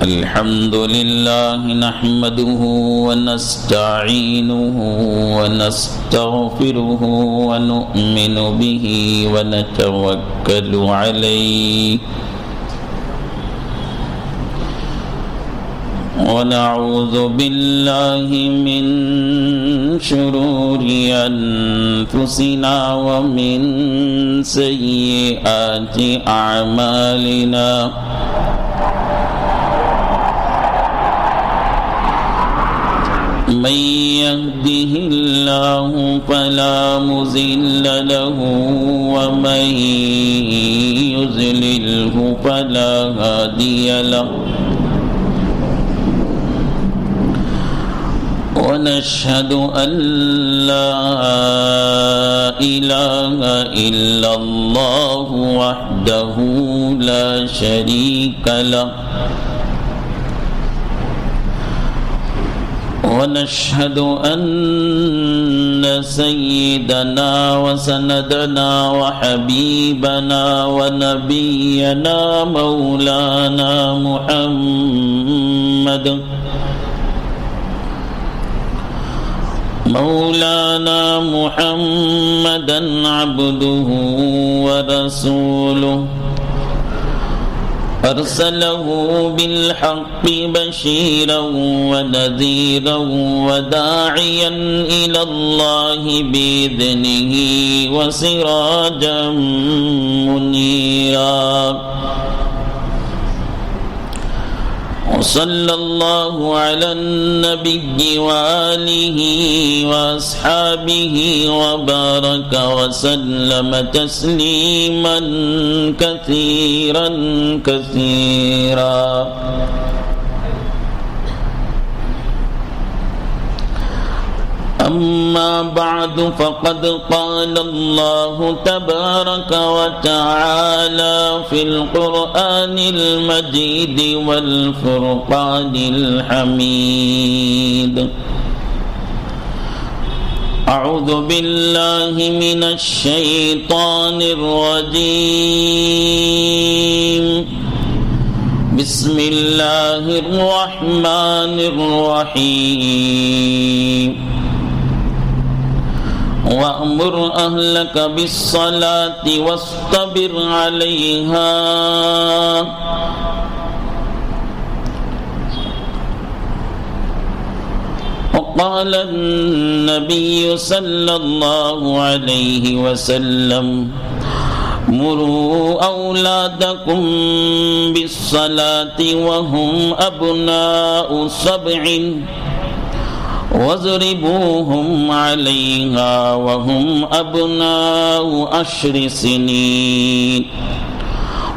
الحمد لله نحمده ونستعينه ونستغفره ونؤمن به ونتوكل عليه ونعوذ بالله من شرور أنفسنا ومن سيئات أعمالنا من يهده الله فلا مضل له ومن يضلله فلا هادي له ونشهد أن لا إله إلا الله وحده لا شريك له ونشهد أن سيدنا وسندنا وحبيبنا ونبينا مولانا محمدا عبده ورسوله أرسله بالحق بشيرا ونذيرا وداعيا إلى الله بإذنه وسراجا منيرا وصلى الله على النبي وآله وأصحابه وبارك وسلم تسليما كثيرا كثيرا أما بعد فقد قال الله تبارك وتعالى في القرآن المجيد والفرقان الحميد أعوذ بالله من الشيطان الرجيم بسم الله الرحمن الرحيم وأمر أهلك بالصلاة واصطبر عليها وقال النبي صلى الله عليه وسلم مروا أولادكم بالصلاة وهم أبناء 7 واضربوهم عليها وهم أبناء 10 سنين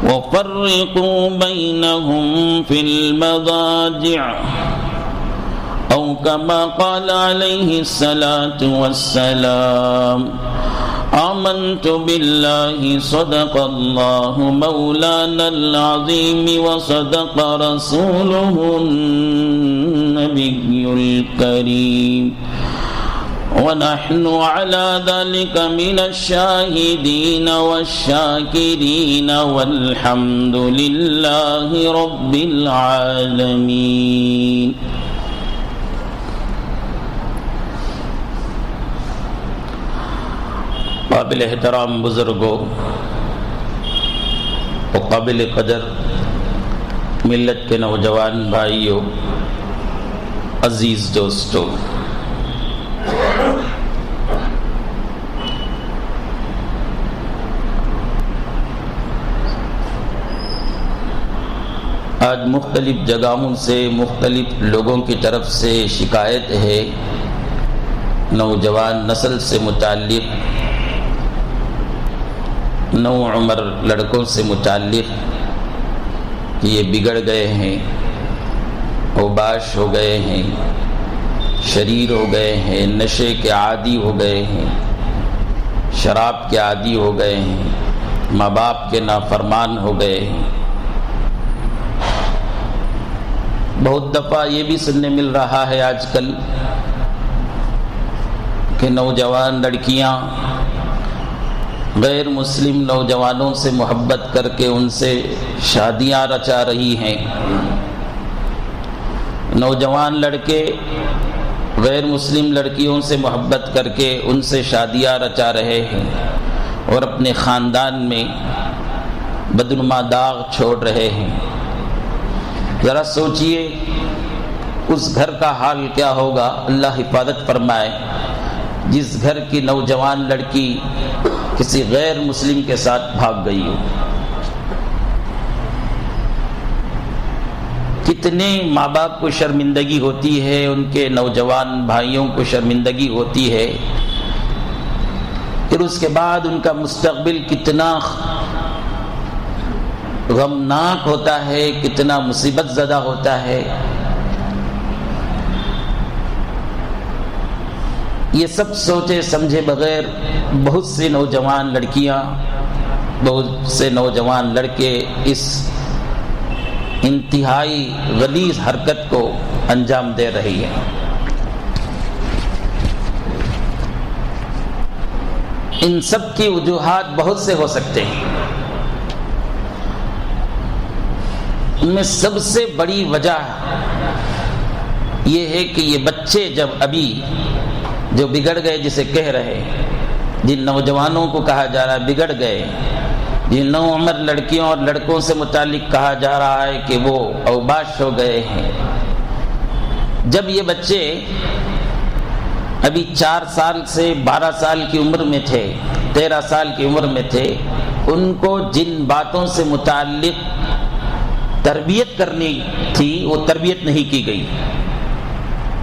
وفرقوا بينهم في المضاجع أو كما قال عليه الصلاة والسلام آمنت بالله صدق الله مولانا العظيم وصدق رسوله النبي الكريم ونحن على ذلك من الشاهدين والشاكرين والحمد لله رب العالمين قابل احترام بزرگوں و قابل قدر ملت کے نوجوان بھائیوں، عزیز دوستوں، آج مختلف جگہوں سے مختلف لوگوں کی طرف سے شکایت ہے نوجوان نسل سے متعلق، نو عمر لڑکوں سے متعلق کہ یہ بگڑ گئے ہیں، اوباش ہو گئے ہیں، شریر ہو گئے ہیں، نشے کے عادی ہو گئے ہیں، شراب کے عادی ہو گئے ہیں، ماں باپ کے نافرمان ہو گئے ہیں۔ بہت دفعہ یہ بھی سننے مل رہا ہے آج کل کہ نوجوان لڑکیاں غیر مسلم نوجوانوں سے محبت کر کے ان سے شادیاں رچا رہی ہیں، نوجوان لڑکے غیر مسلم لڑکیوں سے محبت کر کے ان سے شادیاں رچا رہے ہیں اور اپنے خاندان میں بدنما داغ چھوڑ رہے ہیں۔ ذرا سوچئے اس گھر کا حال کیا ہوگا، اللہ حفاظت فرمائے، جس گھر کی نوجوان لڑکی کسی غیر مسلم کے ساتھ بھاگ گئی ہو۔ کتنے ماں باپ کو شرمندگی ہوتی ہے، ان کے نوجوان بھائیوں کو شرمندگی ہوتی ہے، پھر اس کے بعد ان کا مستقبل کتنا غمناک ہوتا ہے، کتنا مصیبت زدہ ہوتا ہے۔ یہ سب سوچے سمجھے بغیر بہت سے نوجوان لڑکیاں، بہت سے نوجوان لڑکے اس انتہائی غلیظ حرکت کو انجام دے رہی ہیں۔ ان سب کی وجوہات بہت سے ہو سکتے ہیں، ان میں سب سے بڑی وجہ یہ ہے کہ یہ بچے جب ابھی جو بگڑ گئے، جسے کہہ رہے، جن نوجوانوں کو کہا جا رہا ہے بگڑ گئے، جن نو عمر لڑکیوں اور لڑکوں سے متعلق کہا جا رہا ہے کہ وہ اوباش ہو گئے ہیں، جب یہ بچے ابھی 4 سال سے 12 سال کی عمر میں تھے، 13 سال کی عمر میں تھے، ان کو جن باتوں سے متعلق تربیت کرنی تھی وہ تربیت نہیں کی گئی،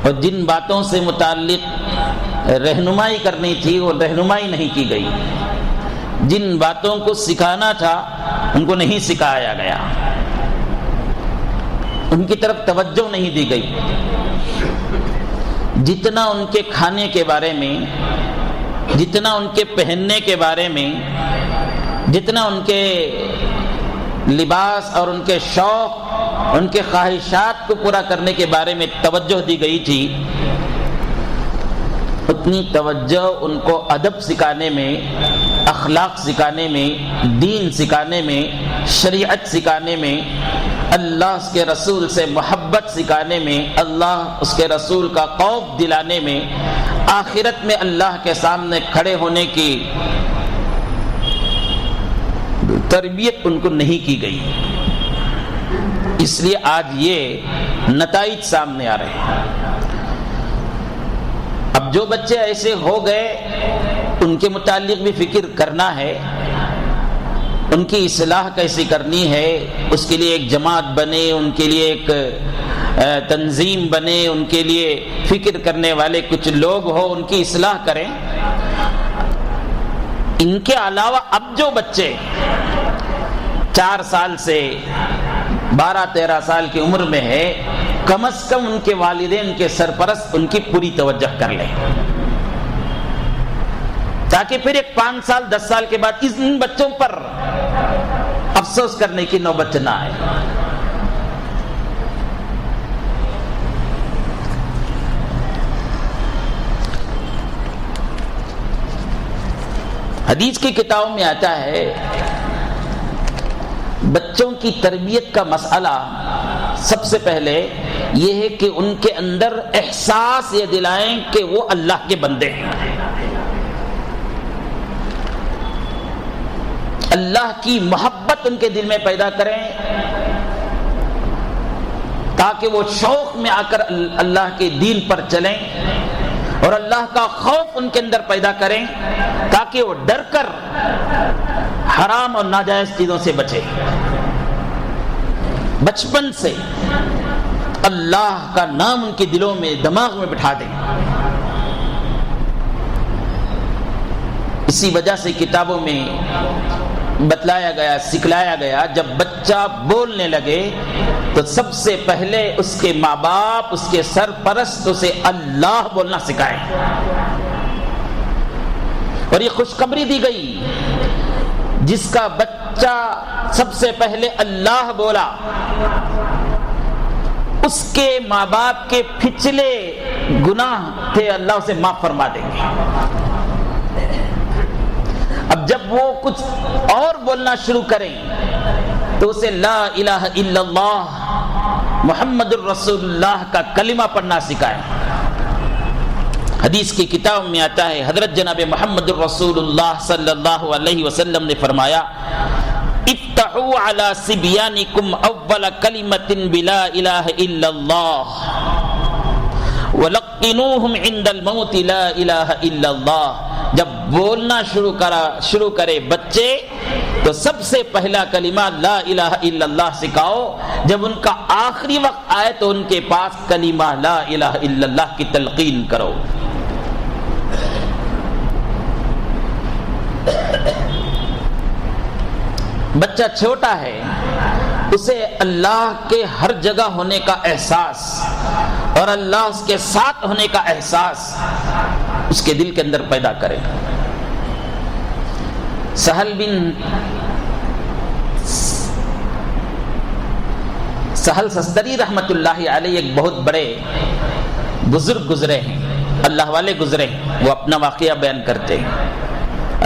اور جن باتوں سے متعلق رہنمائی کرنی تھی وہ رہنمائی نہیں کی گئی، جن باتوں کو سکھانا تھا ان کو نہیں سکھایا گیا، ان کی طرف توجہ نہیں دی گئی۔ جتنا ان کے کھانے کے بارے میں، جتنا ان کے پہننے کے بارے میں، جتنا ان کے لباس اور ان کے شوق، ان کے خواہشات کو پورا کرنے کے بارے میں توجہ دی گئی تھی، اتنی توجہ ان کو ادب سکھانے میں، اخلاق سکھانے میں، دین سکھانے میں، شریعت سکھانے میں، اللہ اس کے رسول سے محبت سکھانے میں، اللہ اس کے رسول کا خوف دلانے میں، آخرت میں اللہ کے سامنے کھڑے ہونے کی تربیت ان کو نہیں کی گئی۔ اس لیے آج یہ نتائج سامنے آ رہے ہیں۔ اب جو بچے ایسے ہو گئے ان کے متعلق بھی فکر کرنا ہے، ان کی اصلاح کیسی کرنی ہے، اس کے لیے ایک جماعت بنے، ان کے لیے ایک تنظیم بنے، ان کے لیے فکر کرنے والے کچھ لوگ ہو، ان کی اصلاح کریں۔ ان کے علاوہ اب جو بچے 4 سال سے 12-13 سال کی عمر میں ہے، کم از کم ان کے والدین کے سرپرست ان کی پوری توجہ کر لیں، تاکہ پھر ایک 5 سال 10 سال کے بعد ان بچوں پر افسوس کرنے کی نوبت نہ آئے۔ حدیث کی کتابوں میں آتا ہے، بچوں کی تربیت کا مسئلہ سب سے پہلے یہ ہے کہ ان کے اندر احساس یہ دلائیں کہ وہ اللہ کے بندے ہیں، اللہ کی محبت ان کے دل میں پیدا کریں، تاکہ وہ شوق میں آ کر اللہ کے دین پر چلیں، اور اللہ کا خوف ان کے اندر پیدا کریں تاکہ وہ ڈر کر حرام اور ناجائز چیزوں سے بچیں۔ بچپن سے اللہ کا نام ان کے دلوں میں، دماغ میں بٹھا دیں۔ اسی وجہ سے کتابوں میں بتلایا گیا، سکھلایا گیا، جب بچہ بولنے لگے تو سب سے پہلے اس کے ماں باپ، اس کے سرپرست اسے اللہ بولنا سکھائے. اور یہ خوشخبری دی گئی، جس کا بچہ سب سے پہلے اللہ بولا اس کے ماں باپ کے پچھلے گناہ تھے اللہ اسے معاف فرما دیں گے. اب جب وہ کچھ اور بولنا شروع کریں تو اسے لا الہ الا اللہ محمد الرسول اللہ کا کلمہ پڑھنا سکھائے. حدیث کی کتاب میں آتا ہے، حضرت جناب محمد الرسول اللہ صلی اللہ علیہ وسلم نے فرمایا، افتحوا علی صبیانکم اول کلمۃ بلا الہ الا اللہ ولقنوہم عند الموت لا الہ الا اللہ. جب بولنا شروع کرے بچے تو سب سے پہلا کلمہ لا الہ الا اللہ سکھاؤ. جب ان کا آخری وقت آئے تو ان کے پاس کلمہ لا الہ الا اللہ کی تلقین کرو. بچہ چھوٹا ہے، اسے اللہ کے ہر جگہ ہونے کا احساس اور اللہ اس کے ساتھ ہونے کا احساس اس کے دل کے اندر پیدا کرے. سہل سستری رحمت اللہ علیہ ایک بہت بڑے بزرگ گزرے ہیں، اللہ والے گزرے ہیں. وہ اپنا واقعہ بیان کرتے ہیں.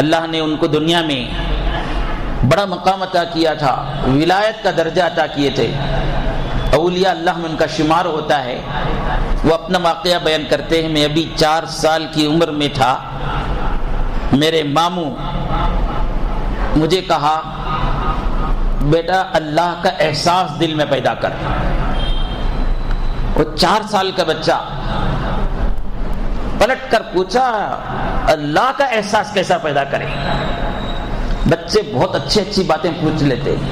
اللہ نے ان کو دنیا میں بڑا مقام عطا کیا تھا، ولایت کا درجہ عطا کیے تھے، اولیاء اللہ میں ان کا شمار ہوتا ہے. وہ اپنا واقعہ بیان کرتے ہیں، میں ابھی 4 سال کی عمر میں تھا، میرے ماموں مجھے کہا بیٹا اللہ کا احساس دل میں پیدا کر. وہ 4 سال کا بچہ پلٹ کر پوچھا اللہ کا احساس کیسا پیدا کرے. بچے بہت اچھی باتیں پوچھ لیتے ہیں،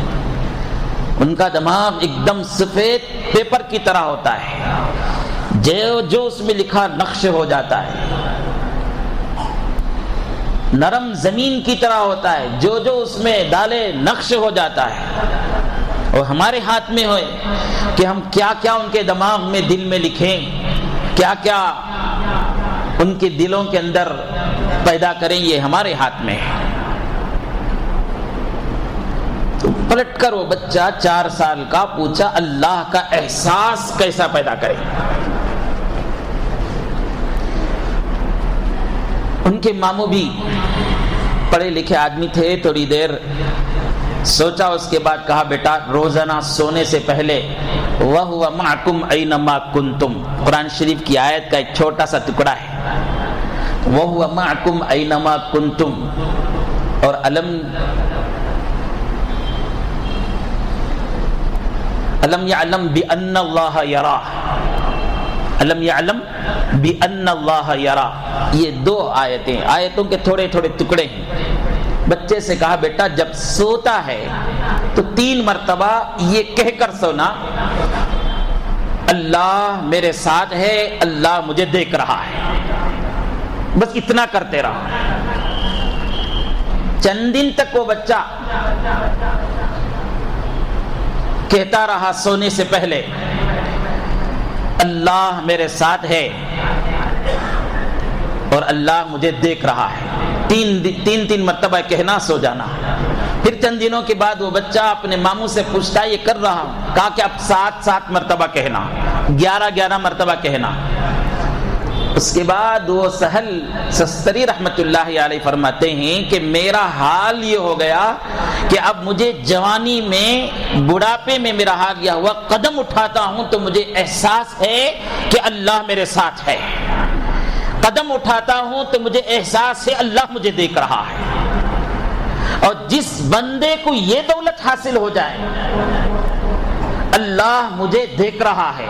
ان کا دماغ ایک دم سفید پیپر کی طرح ہوتا ہے، جو اس میں لکھا نقش ہو جاتا ہے. نرم زمین کی طرح ہوتا ہے، جو اس میں ڈالے نقش ہو جاتا ہے. اور ہمارے ہاتھ میں ہوئے کہ ہم کیا کیا ان کے دماغ میں دل میں لکھیں، کیا کیا ان کے دلوں کے اندر پیدا کریں، یہ ہمارے ہاتھ میں ہے. تو پلٹ کر وہ بچہ 4 سال کا پوچھا اللہ کا احساس کیسا پیدا کرے. ان کے ماموں بھی پڑھے لکھے آدمی تھے. تھوڑی دیر سوچا، اس کے بعد کہا بیٹا روزانہ سونے سے پہلے وَهُوَ مَعَكُمْ أَيْنَمَا كُنْتُمْ، قرآن شریف کی آیت کا ایک چھوٹا سا ٹکڑا ہے. وَهُوَ مَعَكُمْ أَيْنَمَا كُنْتُمْ. اور علم يعلم بأن اللہ یرا، علم يعلم بأن اللہ یرا. یہ 2 آیتوں کے تھوڑے تھوڑے ٹکڑے ہیں. بچے سے کہا بیٹا جب سوتا ہے تو 3 مرتبہ یہ کہہ کر سونا اللہ میرے ساتھ ہے، اللہ مجھے دیکھ رہا ہے. بس اتنا کرتے رہا. چند دن تک وہ بچہ کہتا رہا سونے سے پہلے اللہ میرے ساتھ ہے اور اللہ مجھے دیکھ رہا ہے. 3 مرتبہ کہنا، سو جانا. پھر چند دنوں کے بعد وہ بچہ اپنے ماموں سے پوچھتا یہ کر رہا ہوں، کہا کہ اب 7 مرتبہ کہنا، 11 مرتبہ کہنا. اس کے بعد وہ سہل سستری رحمت اللہ علیہ فرماتے ہیں کہ میرا حال یہ ہو گیا کہ اب مجھے جوانی میں، بڑھاپے میں میرا حال یہ ہوا، قدم اٹھاتا ہوں تو مجھے احساس ہے کہ اللہ میرے ساتھ ہے. قدم اٹھاتا ہوں تو مجھے احساس ہے اللہ مجھے دیکھ رہا ہے. اور جس بندے کو یہ دولت حاصل ہو جائے اللہ مجھے دیکھ رہا ہے،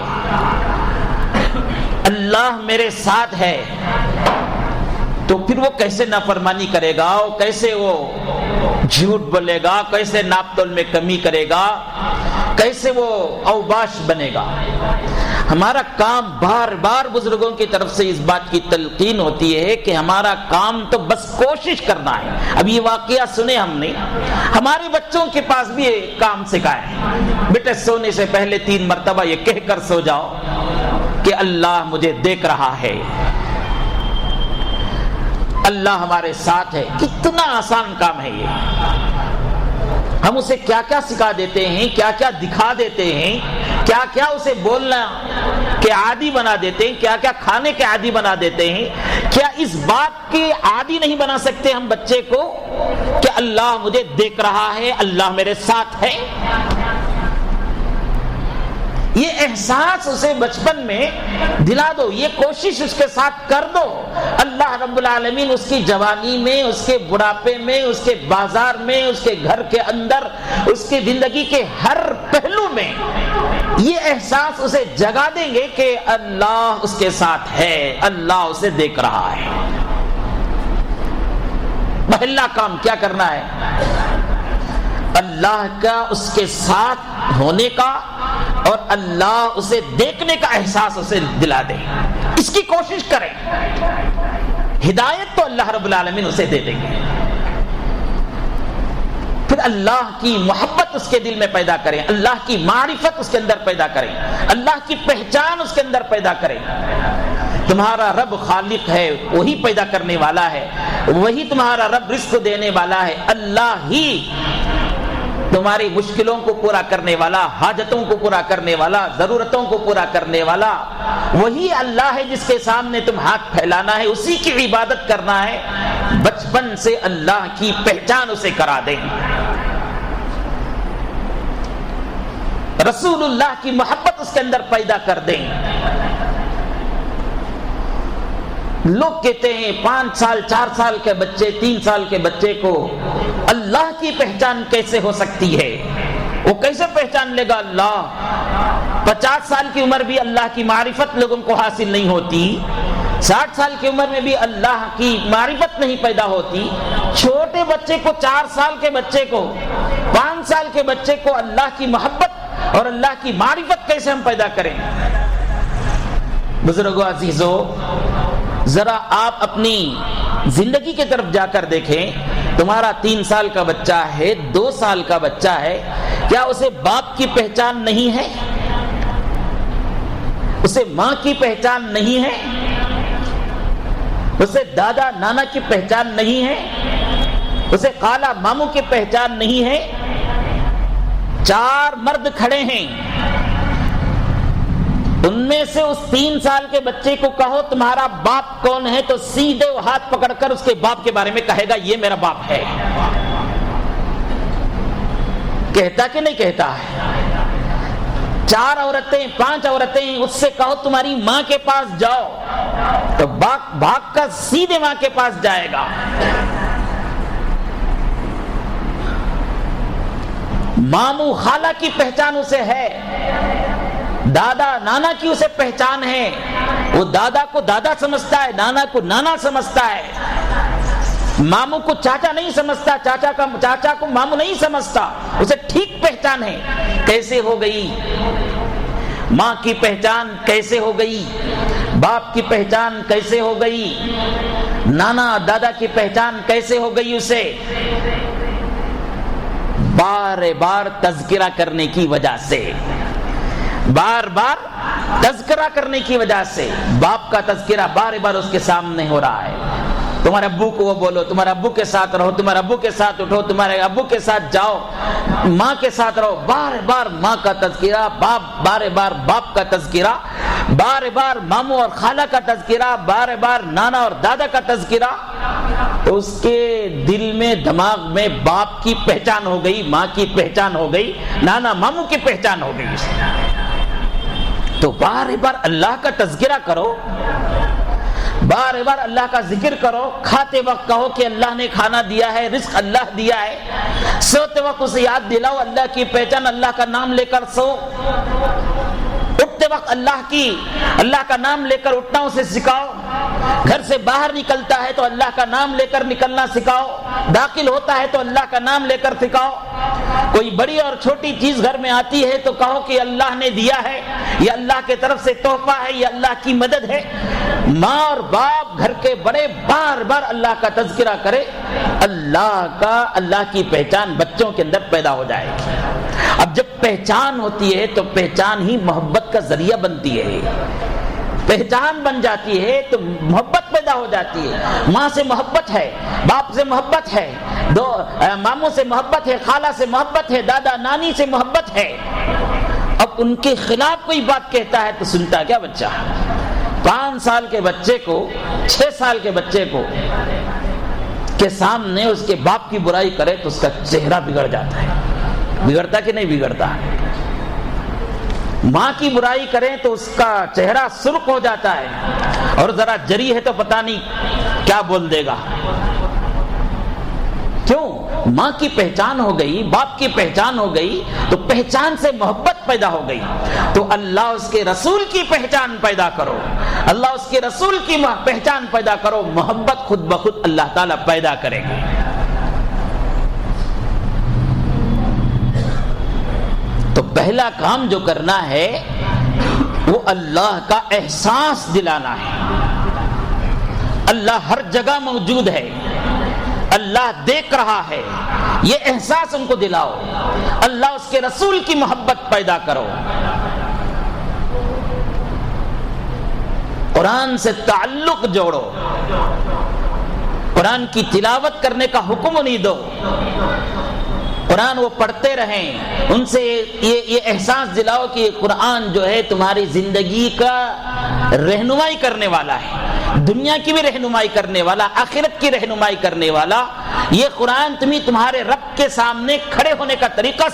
اللہ میرے ساتھ ہے، تو پھر وہ کیسے نافرمانی کرے گا، کیسے وہ جھوٹ بولے گا، کیسے ناپ تول میں کمی کرے گا. کیسے وہ اوباش بنے گا۔ ہمارا کام بار بار بزرگوں کی طرف سے اس بات کی تلقین ہوتی ہے کہ ہمارا کام تو بس کوشش کرنا ہے۔ اب یہ واقعہ سنے ہم نے، ہمارے بچوں کے پاس بھی یہ کام سکھائے، بیٹے سونے سے پہلے 3 مرتبہ یہ کہہ کر سو جاؤ کہ اللہ مجھے دیکھ رہا ہے، اللہ ہمارے ساتھ ہے۔ کتنا آسان کام ہے یہ۔ ہم اسے کیا کیا سکھا دیتے ہیں، کیا کیا دکھا دیتے ہیں، کیا کیا اسے بولنا کے عادی بنا دیتے ہیں، کیا کیا کھانے کے عادی بنا دیتے ہیں۔ کیا اس بات کے عادی نہیں بنا سکتے ہم بچے کو کہ اللہ مجھے دیکھ رہا ہے، اللہ میرے ساتھ ہے؟ یہ احساس اسے بچپن میں دلا دو، یہ کوشش اس کے ساتھ کر دو۔ اللہ رب العالمین اس کی جوانی میں، اس کے بڑھاپے میں، اس کے بازار میں، اس کے گھر کے اندر، اس کی زندگی کے ہر پہلو میں یہ احساس اسے جگا دیں گے کہ اللہ اس کے ساتھ ہے، اللہ اسے دیکھ رہا ہے۔ پہلا کام کیا کرنا ہے؟ اللہ کا اس کے ساتھ ہونے کا اور اللہ اسے دیکھنے کا احساس اسے دلا دے، اس کی کوشش کریں۔ ہدایت تو اللہ رب العالمین اسے دے دیں گے۔ پھر اللہ کی محبت اس کے دل میں پیدا کریں، اللہ کی معرفت اس کے اندر پیدا کریں، اللہ کی پہچان اس کے اندر پیدا کریں۔ تمہارا رب خالق ہے، وہی پیدا کرنے والا ہے، وہی تمہارا رب رزق دینے والا ہے، اللہ ہی تمہاری مشکلوں کو پورا کرنے والا، حاجتوں کو پورا کرنے والا، ضرورتوں کو پورا کرنے والا وہی اللہ ہے جس کے سامنے تم ہاتھ پھیلانا ہے، اسی کی عبادت کرنا ہے۔ بچپن سے اللہ کی پہچان اسے کرا دیں، رسول اللہ کی محبت اس کے اندر پیدا کر دیں۔ لوگ کہتے ہیں 5 سال 4 سال کے بچے، 3 سال کے بچے کو اللہ کی پہچان کیسے ہو سکتی ہے؟ وہ کیسے پہچان لے گا اللہ؟ 50 سال کی عمر بھی اللہ کی معرفت لوگوں کو حاصل نہیں ہوتی، 60 سال کی عمر میں بھی اللہ کی معرفت نہیں پیدا ہوتی۔ چھوٹے بچے کو، 4 سال کے بچے کو، 5 سال کے بچے کو اللہ کی محبت اور اللہ کی معرفت کیسے ہم پیدا کریں؟ بزرگوں، عزیزوں، ذرا آپ اپنی زندگی کی طرف جا کر دیکھیں۔ تمہارا 3 سال کا بچہ ہے، 2 سال کا بچہ ہے، کیا اسے باپ کی پہچان نہیں ہے؟ اسے ماں کی پہچان نہیں ہے؟ اسے دادا نانا کی پہچان نہیں ہے؟ اسے خالہ ماموں کی پہچان نہیں ہے؟ 4 مرد کھڑے ہیں، ان میں سے اس 3 سال کے بچے کو کہو تمہارا باپ کون ہے، تو سیدھے وہ ہاتھ پکڑ کر اس کے باپ کے بارے میں کہے گا یہ میرا باپ ہے۔ کہتا کہ نہیں کہتا ہے؟ 4 عورتیں 5 عورتیں، اس سے کہو تمہاری ماں کے پاس جاؤ، تو بھاگ کر سیدھے ماں کے پاس جائے گا۔ ماموں خالہ کی پہچان اسے ہے، دادا نانا کی اسے پہچان ہے، وہ دادا کو دادا سمجھتا ہے، نانا کو نانا سمجھتا ہے، ماموں کو چاچا نہیں سمجھتا، چاچا کو ماموں نہیں سمجھتا، اسے ٹھیک پہچان ہے۔ کیسے ہو گئی؟ ماں کی پہچان کیسے ہو گئی؟ باپ کی پہچان کیسے ہو گئی؟ نانا دادا کی پہچان کیسے ہو گئی اسے؟ بار بار تذکرہ کرنے کی وجہ سے، بار بار تذکرہ کرنے کی وجہ سے باپ کا تذکرہ بار بار اس کے سامنے ہو رہا ہے۔ تمہارے ابو کو وہ بولو، تمہارے ابو کے ساتھ رہو، تمہارے ابو کے ساتھ اٹھو، تمہارے ابو کے ساتھ جاؤ، ماں کے ساتھ رہو، بار بار ماں کا تذکرہ، بار بار باپ کا تذکرہ، بار بار ماموں اور خالہ کا تذکرہ، بار بار نانا اور دادا کا تذکرہ، تو اس کے دل میں دماغ میں باپ کی پہچان ہو گئی، ماں کی پہچان ہو گئی، نانا ماموں کی پہچان ہو گئی۔ تو بار بار اللہ کا تذکرہ کرو، بار بار اللہ کا ذکر کرو، کھاتے وقت کہو کہ اللہ نے کھانا دیا ہے، رزق اللہ دیا ہے، سوتے وقت اسے یاد دلاؤ اللہ کی پہچان، اللہ کا نام لے کر سو، اٹھتے وقت اللہ کا نام لے کر اٹھنا اسے سکھاؤ، گھر سے باہر نکلتا ہے تو اللہ کا نام لے کر نکلنا سکھاؤ، داخل ہوتا ہے تو اللہ کا نام لے کر سکھاؤ، کوئی بڑی اور چھوٹی چیز گھر میں آتی ہے تو کہو کہ اللہ نے دیا ہے، یہ اللہ کی طرف سے تحفہ ہے، یہ اللہ کی مدد ہے۔ ماں اور باپ گھر کے بڑے بار بار اللہ کا تذکرہ کرے، اللہ کی پہچان بچوں کے اندر پیدا ہو جائے گی۔ اب جب پہچان ہوتی ہے تو پہچان ہی محبت کا ذریعہ بنتی ہے، پہچان بن جاتی ہے تو محبت پیدا ہو جاتی ہے۔ ماں سے محبت ہے، باپ سے محبت ہے، دو ماموں سے محبت ہے، خالہ سے محبت ہے، دادا نانی سے محبت ہے۔ اب ان کے خلاف کوئی بات کہتا ہے تو سنتا کیا بچہ؟ 5 سال کے بچے کو، 6 سال کے بچے کو کے سامنے اس کے باپ کی برائی کرے تو اس کا چہرہ بگڑ جاتا ہے۔ بگڑتا کہ نہیں بگڑتا؟ ماں کی برائی کریں تو اس کا چہرہ سرخ ہو جاتا ہے، اور ذرا جری ہے تو پتہ نہیں کیا بول دے گا۔ کیوں؟ ماں کی پہچان ہو گئی، باپ کی پہچان ہو گئی تو پہچان سے محبت پیدا ہو گئی۔ تو اللہ اس کے رسول کی پہچان پیدا کرو، اللہ اس کے رسول کی پہچان پیدا کرو، محبت خود بخود اللہ تعالیٰ پیدا کرے گا۔ تو پہلا کام جو کرنا ہے وہ اللہ کا احساس دلانا ہے۔ اللہ ہر جگہ موجود ہے، اللہ دیکھ رہا ہے، یہ احساس ان کو دلاؤ۔ اللہ اس کے رسول کی محبت پیدا کرو، قرآن سے تعلق جوڑو، قرآن کی تلاوت کرنے کا حکم انہیں دو، قرآن وہ پڑھتے رہیں، ان سے یہ احساس دلاؤ کہ یہ قرآن جو ہے تمہاری زندگی کا رہنمائی کرنے والا ہے، دنیا کی بھی رہنمائی کرنے والا، آخرت کی رہنمائی کرنے والا۔ یہ قرآن تمہارے رب کے سامنے کھڑے ہونے کا طریقہ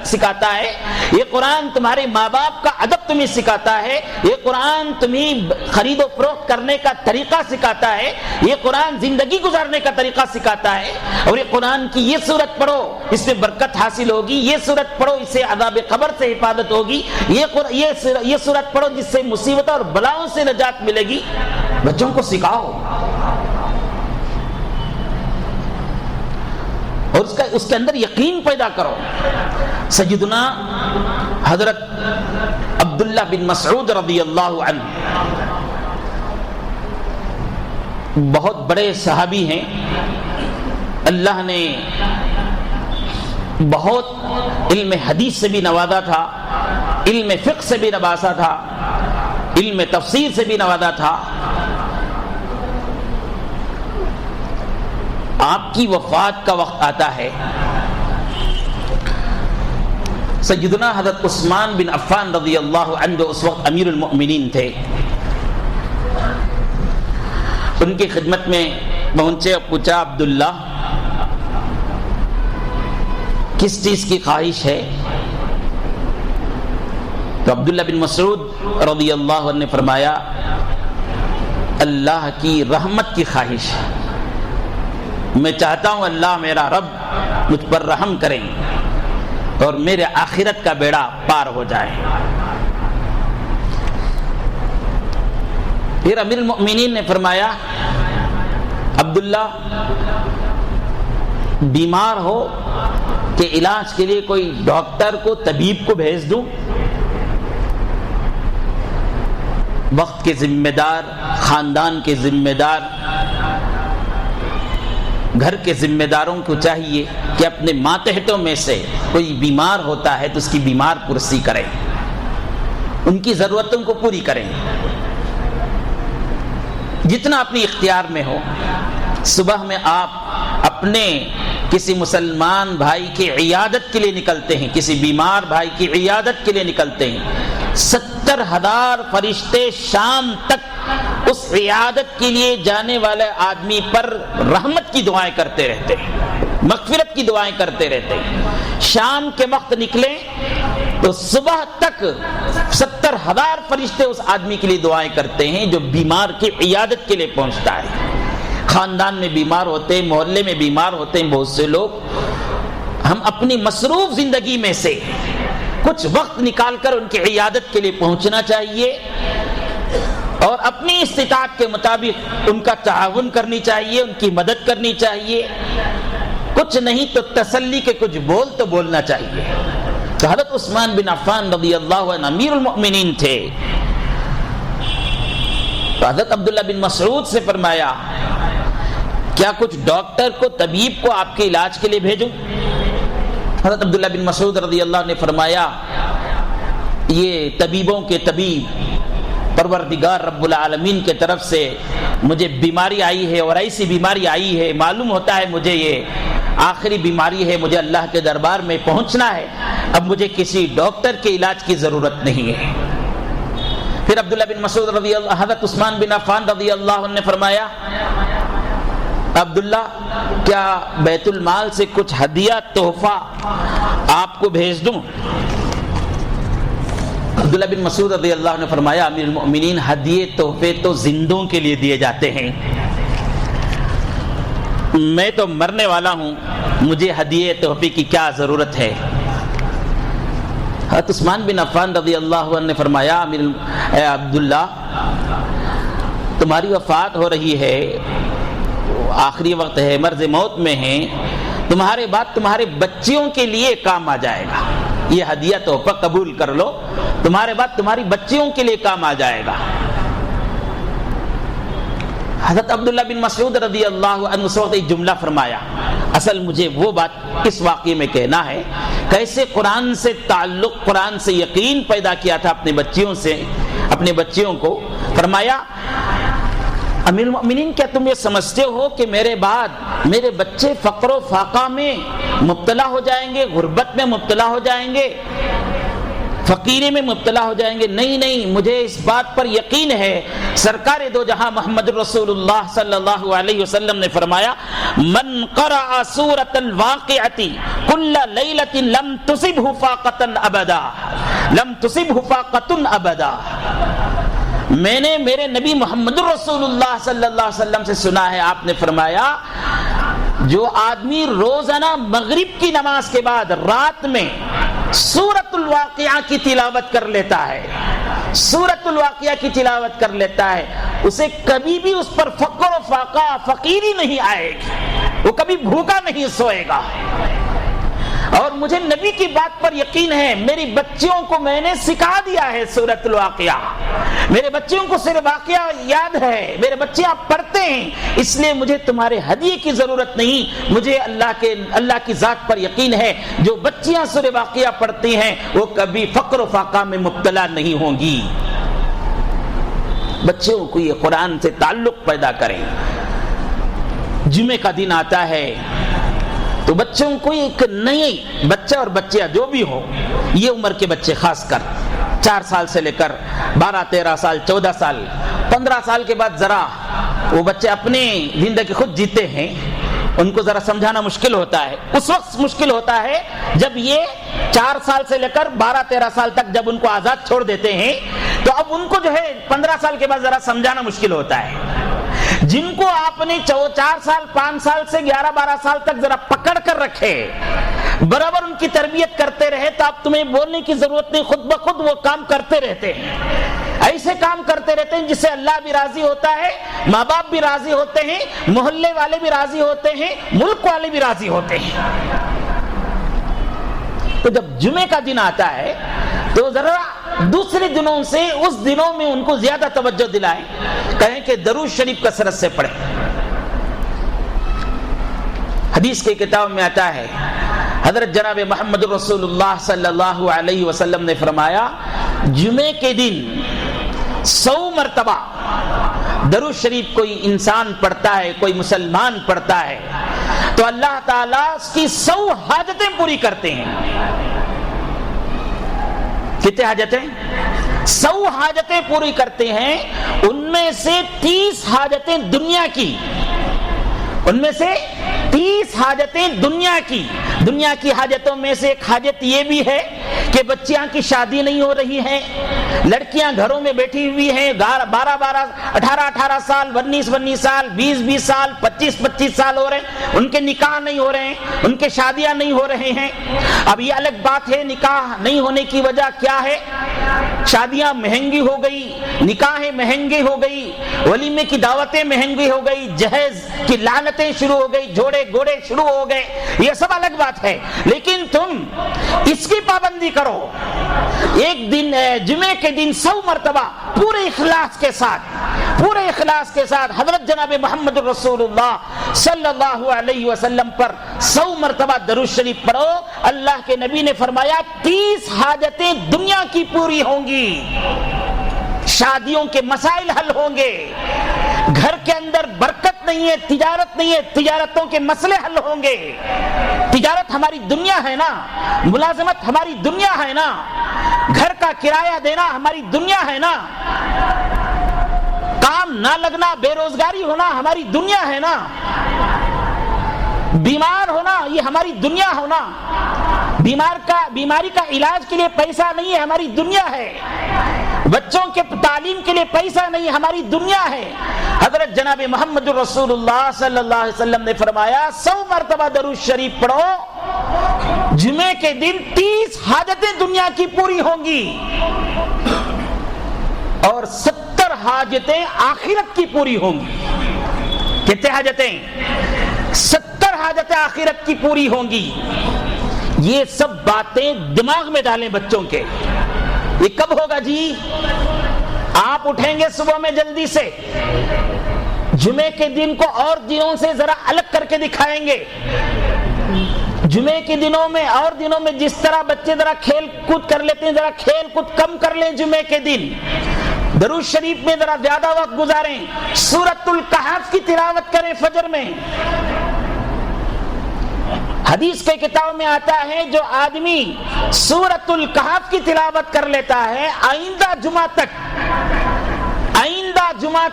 سکھاتا ہے، یہ قرآن تمہارے ماں باپ کا ادب تمہیں سکھاتا ہے، یہ قرآن تمہیں خرید و فروخت کرنے کا طریقہ سکھاتا ہے، یہ قرآن زندگی گزارنے کا طریقہ سکھاتا ہے۔ اور یہ قرآن کی یہ سورت پڑھو اس میں برکت حاصل ہوگی، یہ سورت پڑھو اس سے عذاب قبر سے حفاظت ہوگی، یہ سورت پڑھو جس سے مصیبتوں اور بلاؤں سے نجات ملے گی۔ بچوں کو سکھاؤ، اور اس کے اندر یقین پیدا کرو۔ سیدنا حضرت عبداللہ بن مسعود رضی اللہ عنہ بہت بڑے صحابی ہیں، اللہ نے بہت علم حدیث سے بھی نوازا تھا، علم فقہ سے بھی نوازا تھا، علم تفسیر سے بھی نوازا تھا۔ آپ کی وفات کا وقت آتا ہے، سیدنا حضرت عثمان بن عفان رضی اللہ عنہ جو اس وقت امیر المؤمنین تھے، ان کی خدمت میں پہنچے اور پوچھا عبداللہ کس چیز کی خواہش ہے؟ تو عبداللہ بن مسعود رضی اللہ عنہ نے فرمایا اللہ کی رحمت کی خواہش ہے، میں چاہتا ہوں اللہ میرا رب مجھ پر رحم کریں اور میرے آخرت کا بیڑا پار ہو جائے۔ پھر امیر المؤمنین نے فرمایا عبداللہ بیمار ہو کہ علاج کے لیے کوئی ڈاکٹر کو، طبیب کو بھیج دوں؟ وقت کے ذمہ دار، خاندان کے ذمہ دار، گھر کے ذمہ داروں کو چاہیے کہ اپنے ماتحتوں میں سے کوئی بیمار ہوتا ہے تو اس کی بیمار پرسی کریں، ان کی ضرورتوں کو پوری کریں، جتنا اپنی اختیار میں ہو۔ صبح میں آپ اپنے کسی مسلمان بھائی کی عیادت کے لیے نکلتے ہیں، کسی بیمار بھائی کی عیادت کے لیے نکلتے ہیں، 70,000 فرشتے شام تک اس عیادت کے لیے جانے والے آدمی پر رحمت کی دعائیں کرتے رہتے ہیں، مغفرت کی دعائیں کرتے رہتے ہیں۔ شام کے وقت نکلیں تو صبح تک 70,000 فرشتے اس آدمی کے لیے دعائیں کرتے ہیں جو بیمار کی عیادت کے لیے پہنچتا ہے۔ خاندان میں بیمار ہوتے ہیں، محلے میں بیمار ہوتے ہیں بہت سے لوگ، ہم اپنی مصروف زندگی میں سے کچھ وقت نکال کر ان کی عیادت کے لیے پہنچنا چاہیے اور اپنی استطاعت کے مطابق ان کا تعاون کرنی چاہیے، ان کی مدد کرنی چاہیے۔ کچھ نہیں تو تسلی کے کچھ بول تو بولنا چاہیے. تو حضرت عثمان بن عفان رضی اللہ عنہ امیر المؤمنین تھے. تو حضرت عبداللہ بن مسعود سے فرمایا کیا کچھ ڈاکٹر کو طبیب کو آپ کے علاج کے لیے بھیجوں؟ حضرت عبداللہ بن مسعود رضی اللہ عنہ نے فرمایا یہ طبیبوں کے طبیب پروردگار رب العالمین کے طرف سے مجھے بیماری آئی ہے اور ایسی بیماری آئی ہے معلوم ہوتا ہے مجھے یہ آخری بیماری ہے, مجھے اللہ کے دربار میں پہنچنا ہے, اب مجھے کسی ڈاکٹر کے علاج کی ضرورت نہیں ہے. پھر عبداللہ بن مسعود رضی اللہ حضرت عثمان بن عفان رضی اللہ عنہ نے فرمایا عبداللہ کیا بیت المال سے کچھ ہدیہ تحفہ آپ کو بھیج دوں؟ عبداللہ بن مسعود رضی اللہ عنہ نے فرمایا امیر المؤمنین ہدیے تحفے تو زندوں کے لیے دیے جاتے ہیں, میں تو مرنے والا ہوں, مجھے ہدیے تحفے کی کیا ضرورت ہے؟ حضرت عثمان بن عفان رضی اللہ عنہ نے فرمایا اے عبداللہ تمہاری وفات ہو رہی ہے, آخری وقت ہے, مرض موت میں ہیں, تمہارے بعد تمہارے بچیوں کے لیے کام آ جائے گا, یہ ہدیہ تحفہ قبول کر لو, تمہارے بعد تمہاری بچیوں کے لیے کام آ جائے گا. حضرت عبداللہ بن مسعود رضی اللہ عنہ اس وقت ایک جملہ فرمایا, اصل مجھے وہ بات اس واقعے میں کہنا ہے, کیسے قرآن سے تعلق, قرآن سے یقین پیدا کیا تھا اپنے بچیوں سے, اپنے بچیوں کو. فرمایا امیر المؤمنین کیا تم یہ سمجھتے ہو کہ میرے بعد میرے بچے فقر و فاقہ میں مبتلا ہو جائیں گے, غربت میں مبتلا ہو جائیں گے, فقیری میں مبتلا ہو جائیں گے؟ نہیں نہیں, مجھے اس بات پر یقین ہے. سرکار دو جہاں محمد رسول اللہ صلی اللہ علیہ وسلم نے فرمایا من قرأ سورۃ الواقعۃ کل لیلۃ لم تصبہ فاقۃ ابدا, لم تصبہ فاقۃ ابدا. میں نے میرے نبی محمد رسول اللہ صلی اللہ علیہ وسلم سے سنا ہے, آپ نے فرمایا جو آدمی روزانہ مغرب کی نماز کے بعد رات میں سورۃ الواقعہ کی تلاوت کر لیتا ہے, سورۃ الواقعہ کی تلاوت کر لیتا ہے, اسے کبھی بھی اس پر فقر و فاقہ فقیری نہیں آئے گی, وہ کبھی بھوکا نہیں سوئے گا. اور مجھے نبی کی بات پر یقین ہے, میری بچیوں کو میں نے سکھا دیا ہے سورۃ الواقعہ, میرے بچیوں کو سورۃ واقعہ یاد ہے, میرے بچے آپ پڑھتے ہیں, اس لیے مجھے تمہارے ہدیے کی ضرورت نہیں. مجھے اللہ کی ذات پر یقین ہے, جو بچیاں سورۃ واقعہ پڑھتی ہیں وہ کبھی فقر و فاقہ میں مبتلا نہیں ہوں گی. بچوں کو یہ قرآن سے تعلق پیدا کریں. جمعے کا دن آتا ہے تو بچوں کو ایک نئی, بچہ اور بچیاں جو بھی ہو, یہ عمر کے بچے خاص کر 4 سال سے لے کر 12 13 سال 14 سال 15 سال کے بعد ذرا وہ بچے اپنی زندگی خود جیتے ہیں, ان کو ذرا سمجھانا مشکل ہوتا ہے. اس وقت مشکل ہوتا ہے جب یہ 4 سال سے لے کر 12 13 سال تک جب ان کو آزاد چھوڑ دیتے ہیں, تو اب ان کو جو ہے 15 سال کے بعد ذرا سمجھانا مشکل ہوتا ہے. جن کو آپ نے 4 سال 5 سال سے 11 12 سال تک ذرا پکڑ کر رکھے, برابر ان کی تربیت کرتے رہے, تو اب تمہیں بولنے کی ضرورت نہیں, خود بخود وہ کام کرتے رہتے ہیں. ایسے کام کرتے رہتے ہیں جس سے اللہ بھی راضی ہوتا ہے, ماں باپ بھی راضی ہوتے ہیں, محلے والے بھی راضی ہوتے ہیں, ملک والے بھی راضی ہوتے ہیں. تو جب جمعے کا دن آتا ہے تو ذرا دوسرے دنوں سے اس دنوں میں ان کو زیادہ توجہ دلائیں, کہیں کہ درود شریف کثرت سے پڑھیں. حدیث کی کتاب میں آتا ہے, حضرت جناب محمد رسول اللہ صلی اللہ علیہ وسلم نے فرمایا جمعے کے دن 100 مرتبہ درود شریف کوئی انسان پڑھتا ہے, کوئی مسلمان پڑھتا ہے, تو اللہ تعالیٰ اس کی 100 حاجتیں پوری کرتے ہیں. کتنے حاجتیں؟ 100 حاجتیں پوری کرتے ہیں. ان میں سے 30 حاجتیں دنیا کی, ان میں سے 30 حاجتیں دنیا کی. دنیا کی حاجتوں میں سے ایک حاجت یہ بھی ہے کہ بچیاں کی شادی نہیں ہو رہی ہے, لڑکیاں گھروں میں بیٹھی ہوئی ہیں, 12 18 سال 19 سال 20 سال 25 سال ہو رہے ہیں, ان کے نکاح نہیں ہو رہے ہیں, ان کے شادیاں نہیں ہو رہے ہیں. اب یہ الگ بات ہے نکاح نہیں ہونے کی وجہ کیا ہے, شادیاں مہنگی ہو گئی، نکاحیں مہنگی ہو گئی، ولیمے کی دعوتیں مہنگی ہو گئی، جہیز کی لعنتیں شروع ہو گئی، جھوڑے گھوڑے شروع ہو گئے، یہ سب الگ بات ہے، لیکن تم اس کی پابندی کرو۔ ایک دن جمعے کے دن 100 مرتبہ پورے اخلاص کے ساتھ حضرت جناب محمد رسول اللہ صلی اللہ علیہ وسلم پر 100 مرتبہ درود شریف پڑھو۔ اللہ کے نبی نے فرمایا 30 حاجتیں دنیا کی پوری ہوں گی، شادیوں کے مسائل حل ہوں گے، گھر کے اندر برکت نہیں ہے، تجارت نہیں ہے، تجارتوں کے مسئلے حل ہوں گے۔ تجارت ہماری دنیا ہے نا، ملازمت ہماری دنیا ہے نا، گھر کا کرایہ دینا ہماری دنیا ہے نا، کام نہ لگنا، بے روزگاری ہونا ہماری دنیا ہے نا، بیمار ہونا یہ ہماری دنیا ہونا، بیماری کا علاج کے لیے پیسہ نہیں ہے، ہماری دنیا ہے، بچوں کے تعلیم کے لیے پیسہ نہیں، ہماری دنیا ہے۔ حضرت جناب محمد رسول اللہ صلی اللہ علیہ وسلم نے فرمایا 100 مرتبہ درود شریف پڑھو، جمعے کے دن 30 حاجتیں دنیا کی پوری ہوں گی اور 70 حاجتیں آخرت کی پوری ہوں گی۔ کتنے حاجتیں؟ 70 حاجتیں آخرت کی پوری ہوں گی۔ یہ سب باتیں دماغ میں ڈالیں بچوں کے۔ یہ کب ہوگا جی؟ آپ اٹھیں گے صبح میں جلدی سے، جمعے کے دن کو اور دنوں سے ذرا الگ کر کے دکھائیں گے۔ جمعے کے دنوں میں اور دنوں میں جس طرح بچے ذرا کھیل کود کر لیتے ہیں، ذرا کھیل کود کم کر لیں جمعے کے دن، درود شریف میں ذرا زیادہ وقت گزاریں، سورۃ الکہف کی تلاوت کریں فجر میں۔ حدیث کے کتاب میں آتا ہے جو آدمی سورۃ الکہف کی تلاوت کر لیتا ہے آئندہ جمعہ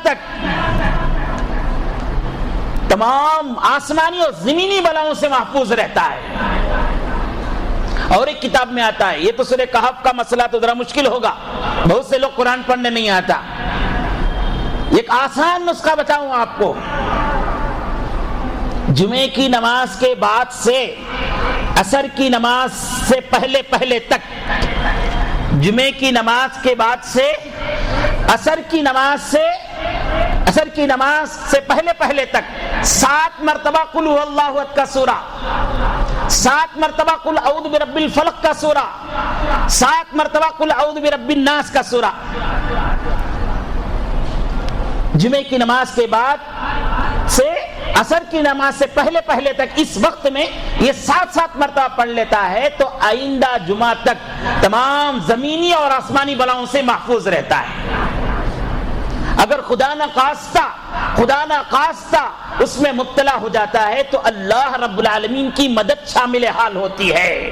تک تمام آسمانی اور زمینی بلاؤں سے محفوظ رہتا ہے۔ اور ایک کتاب میں آتا ہے، یہ تو سورہ کہف کا مسئلہ تو ذرا مشکل ہوگا، بہت سے لوگ قرآن پڑھنے نہیں آتا، ایک آسان نسخہ بتاؤں آپ کو۔ جمعے کی نماز کے بعد سے عصر کی نماز سے پہلے تک، جمعے کی نماز کے بعد سے عصر کی نماز سے پہلے تک 7 مرتبہ قل هو اللہ احد کا سورہ، 7 مرتبہ قل اعوذ برب الفلق کا سورہ، 7 مرتبہ قل اعوذ برب الناس کا سورہ۔ جمعے کی نماز کے بعد سے عصر کی نماز سے پہلے تک اس وقت میں یہ 7 مرتبہ پڑھ لیتا ہے تو آئندہ جمعہ تک تمام زمینی اور آسمانی بلاؤں سے محفوظ رہتا ہے۔ اگر خدا نہ خواستہ اس میں مبتلا ہو جاتا ہے تو اللہ رب العالمین کی مدد شامل حال ہوتی ہے،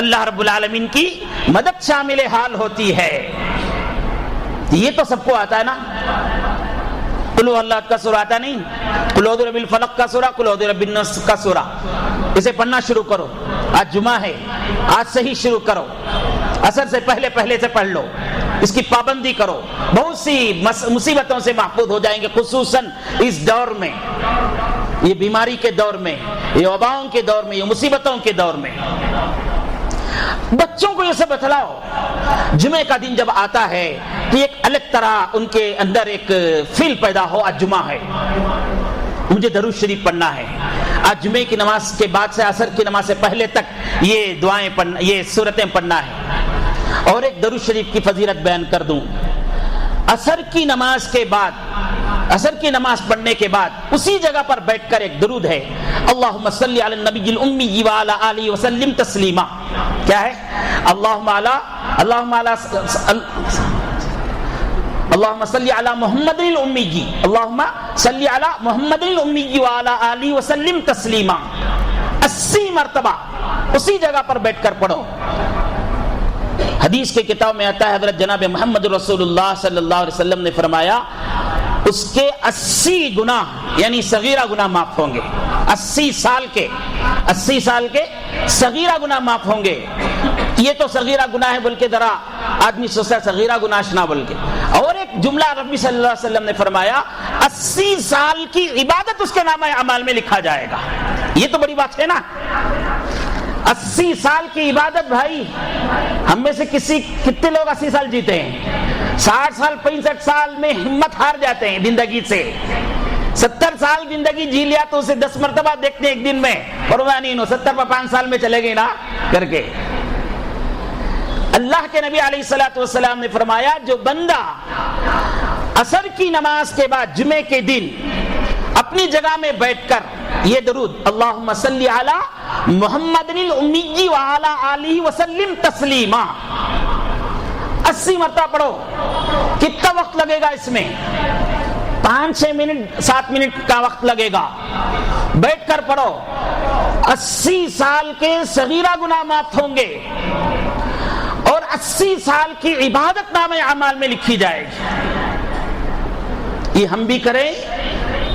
اللہ رب العالمین کی مدد شامل حال ہوتی ہے۔ یہ تو سب کو آتا ہے نا، قل هو اللہ کا سورہ آتا نہیں، قل اعوذ برب الفلق کا سورہ، قل اعوذ برب الناس کا سورہ، اسے پڑھنا شروع کرو۔ آج جمعہ ہے، آج سے ہی شروع کرو، عصر سے پہلے سے پڑھ لو، اس کی پابندی کرو، بہت سی مصیبتوں سے محفوظ ہو جائیں گے، خصوصاً اس دور میں، یہ بیماری کے دور میں، یہ وباؤں کے دور میں، یہ مصیبتوں کے دور میں۔ بچوں کو یہ سب بتلاؤ۔ جمعے کا دن جب آتا ہے تو ایک الگ طرح ان کے اندر ایک فیل پیدا ہو، آج جمعہ ہے، مجھے درود شریف پڑھنا ہے، آج جمعے کی نماز کے بعد سے عصر کی نماز سے پہلے تک یہ دعائیں پڑھنا، یہ سورتیں پڑھنا ہے۔ اور ایک درود شریف کی فضیلت بیان کر دوں، عصر کی نماز کے بعد، عصر کی نماز پڑھنے کے بعد اسی جگہ پر بیٹھ کر ایک درود ہے، اللہم صلی علی النبی الامی وعلی آلہ وسلم تسلیما۔ کیا ہے؟ اللہم صلی علی محمد الامی، اللہم صلی علی محمد الامی وعلی آلہ وسلم تسلیما، 80 مرتبہ اسی جگہ پر بیٹھ کر پڑھو۔ حدیث کے کتاب میں آتا ہے حضرت جناب محمد رسول اللہ صلی اللہ علیہ وسلم نے فرمایا اس کے 80 گناہ یعنی صغیرہ گناہ معاف ہوں گے، 80 سال کے صغیرہ گناہ معاف ہوں گے۔ یہ تو صغیرہ گناہ ہے بول کے ذرا آدمی سوچتا ہے صغیرہ گناہ نہ بول کے، اور ایک جملہ ربی صلی اللہ علیہ وسلم نے فرمایا 80 سال کی عبادت اس کے نامہ اعمال میں لکھا جائے گا۔ یہ تو بڑی بات ہے نا، 80 سال کی عبادت بھائی، ہم میں سے کتنے لوگ 80 سال جیتے ہیں؟ 60 سال 65 سال میں ہمت ہار جاتے ہیں زندگی سے. 70 سال زندگی جی لیا تو اسے 10 مرتبہ دیکھتے ہیں ایک دن میں، پرواہ نہیں، 70 پر 5 سال میں چلے گئے نا کر کے. اللہ کے نبی علیہ الصلوۃ والسلام نے فرمایا جو بندہ عصر کی نماز کے بعد جمعے کے دن اپنی جگہ میں بیٹھ کر یہ درود اللہم صلی علی محمد الامی وعلی آلہ وسلم تسلیما 80 مرتبہ پڑھو، کتنا وقت لگے گا اس میں؟ 5-6 منٹ 7 منٹ کا وقت لگے گا. بیٹھ کر پڑھو، 80 سال کے صغیرہ گناہ معاف ہوں گے اور 80 سال کی عبادت نامہ اعمال میں لکھی جائے گی. یہ ہم بھی کریں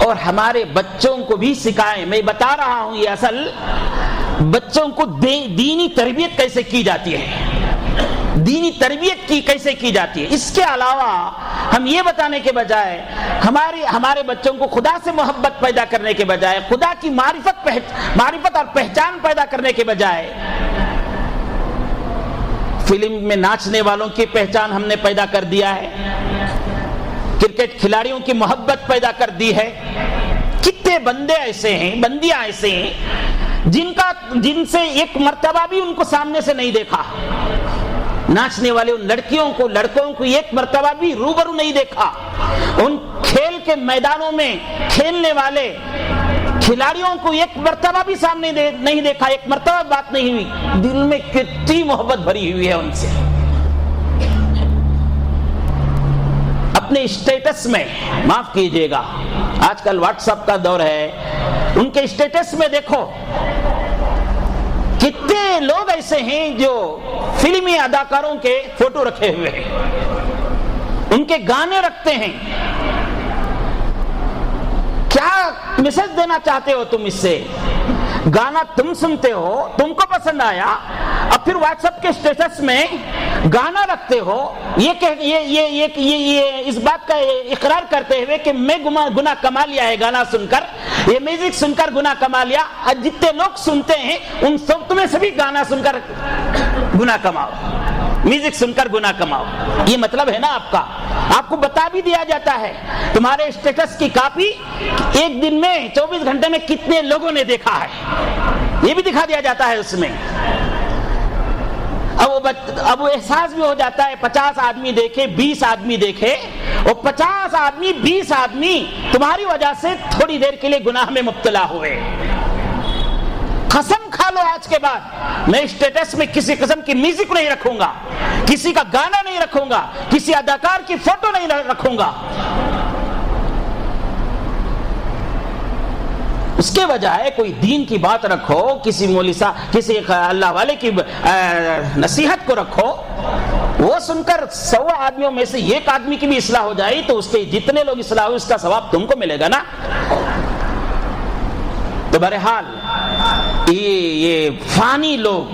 اور ہمارے بچوں کو بھی سکھائیں. میں بتا رہا ہوں یہ اصل بچوں کو دینی تربیت کیسے کی جاتی ہے، دینی تربیت کی کیسے کی جاتی ہے. اس کے علاوہ ہم یہ بتانے کے بجائے ہمارے بچوں کو خدا سے محبت پیدا کرنے کے بجائے، خدا کی معرفت اور پہچان پیدا کرنے کے بجائے فلم میں ناچنے والوں کی پہچان ہم نے پیدا کر دیا ہے، کرکٹ کھلاڑیوں کی محبت پیدا کر دی ہے. کتنے بندے ایسے ہیں، بندیاں ایسے ہیں جن سے ایک مرتبہ بھی ان کو سامنے سے نہیں دیکھا. ناچنے والے ان لڑکوں کو ایک مرتبہ بھی روبرو نہیں دیکھا. ان کھیل کے میدانوں میں کھیلنے والے کھلاڑیوں کو ایک مرتبہ بھی سامنے نہیں دیکھا، ایک مرتبہ بات نہیں ہوئی. دل میں کتنی محبت بھری ہوئی ہے ان سے. اپنے اسٹیٹس میں، معاف کیجئے گا آج کل واٹس ایپ کا دور ہے، ان کے اسٹیٹس میں دیکھو کتنے لوگ ایسے ہیں جو فلمی اداکاروں کے فوٹو رکھے ہوئے ہیں، ان کے گانے رکھتے ہیں. کیا میسج دینا چاہتے ہو تم اس سے؟ گانا تم سنتے ہو، تم کو پسند آیا، اب پھر واٹس ایپ کے اسٹیٹس میں گانا رکھتے ہو، یہ اس بات کا اقرار کرتے ہوئے کہ میں گناہ کما لیا ہے گانا سن کر، یہ میوزک سن کر گناہ کما لیا. جتنے لوگ سنتے ہیں ان سب تمہیں سبھی گانا سن کر گناہ کماؤ، میوزک سن کر گناہ کماؤ. یہ مطلب ہے نا آپ کا. آپ کو بتا بھی دیا جاتا ہے تمہارے اسٹیٹس کی کاپی ایک دن میں 24 گھنٹے میں کتنے لوگوں نے دیکھا ہے، یہ بھی دکھا دیا جاتا ہے اس میں. اب وہ احساس بھی ہو جاتا ہے 50 آدمی دیکھے، 20 آدمی دیکھے، اور 50 آدمی 20 آدمی تمہاری وجہ سے تھوڑی دیر کے لیے گناہ میں مبتلا ہوئے. قسم کھا لو آج کے بعد میں اسٹیٹس میں کسی قسم کی میوزک نہیں رکھوں گا، کسی کا گانا نہیں رکھوں گا، کسی اداکار کی فوٹو نہیں رکھوں گا. اس کے بجائے کوئی دین کی بات رکھو، کسی مولوی صاحب، کسی اللہ والے کی نصیحت کو رکھو. وہ سن کر 100 آدمیوں میں سے ایک آدمی کی بھی اصلاح ہو جائے تو اس کے جتنے لوگ اصلاح ہوئے اس کا ثواب تم کو ملے گا نا. تو بہرحال یہ فانی لوگ،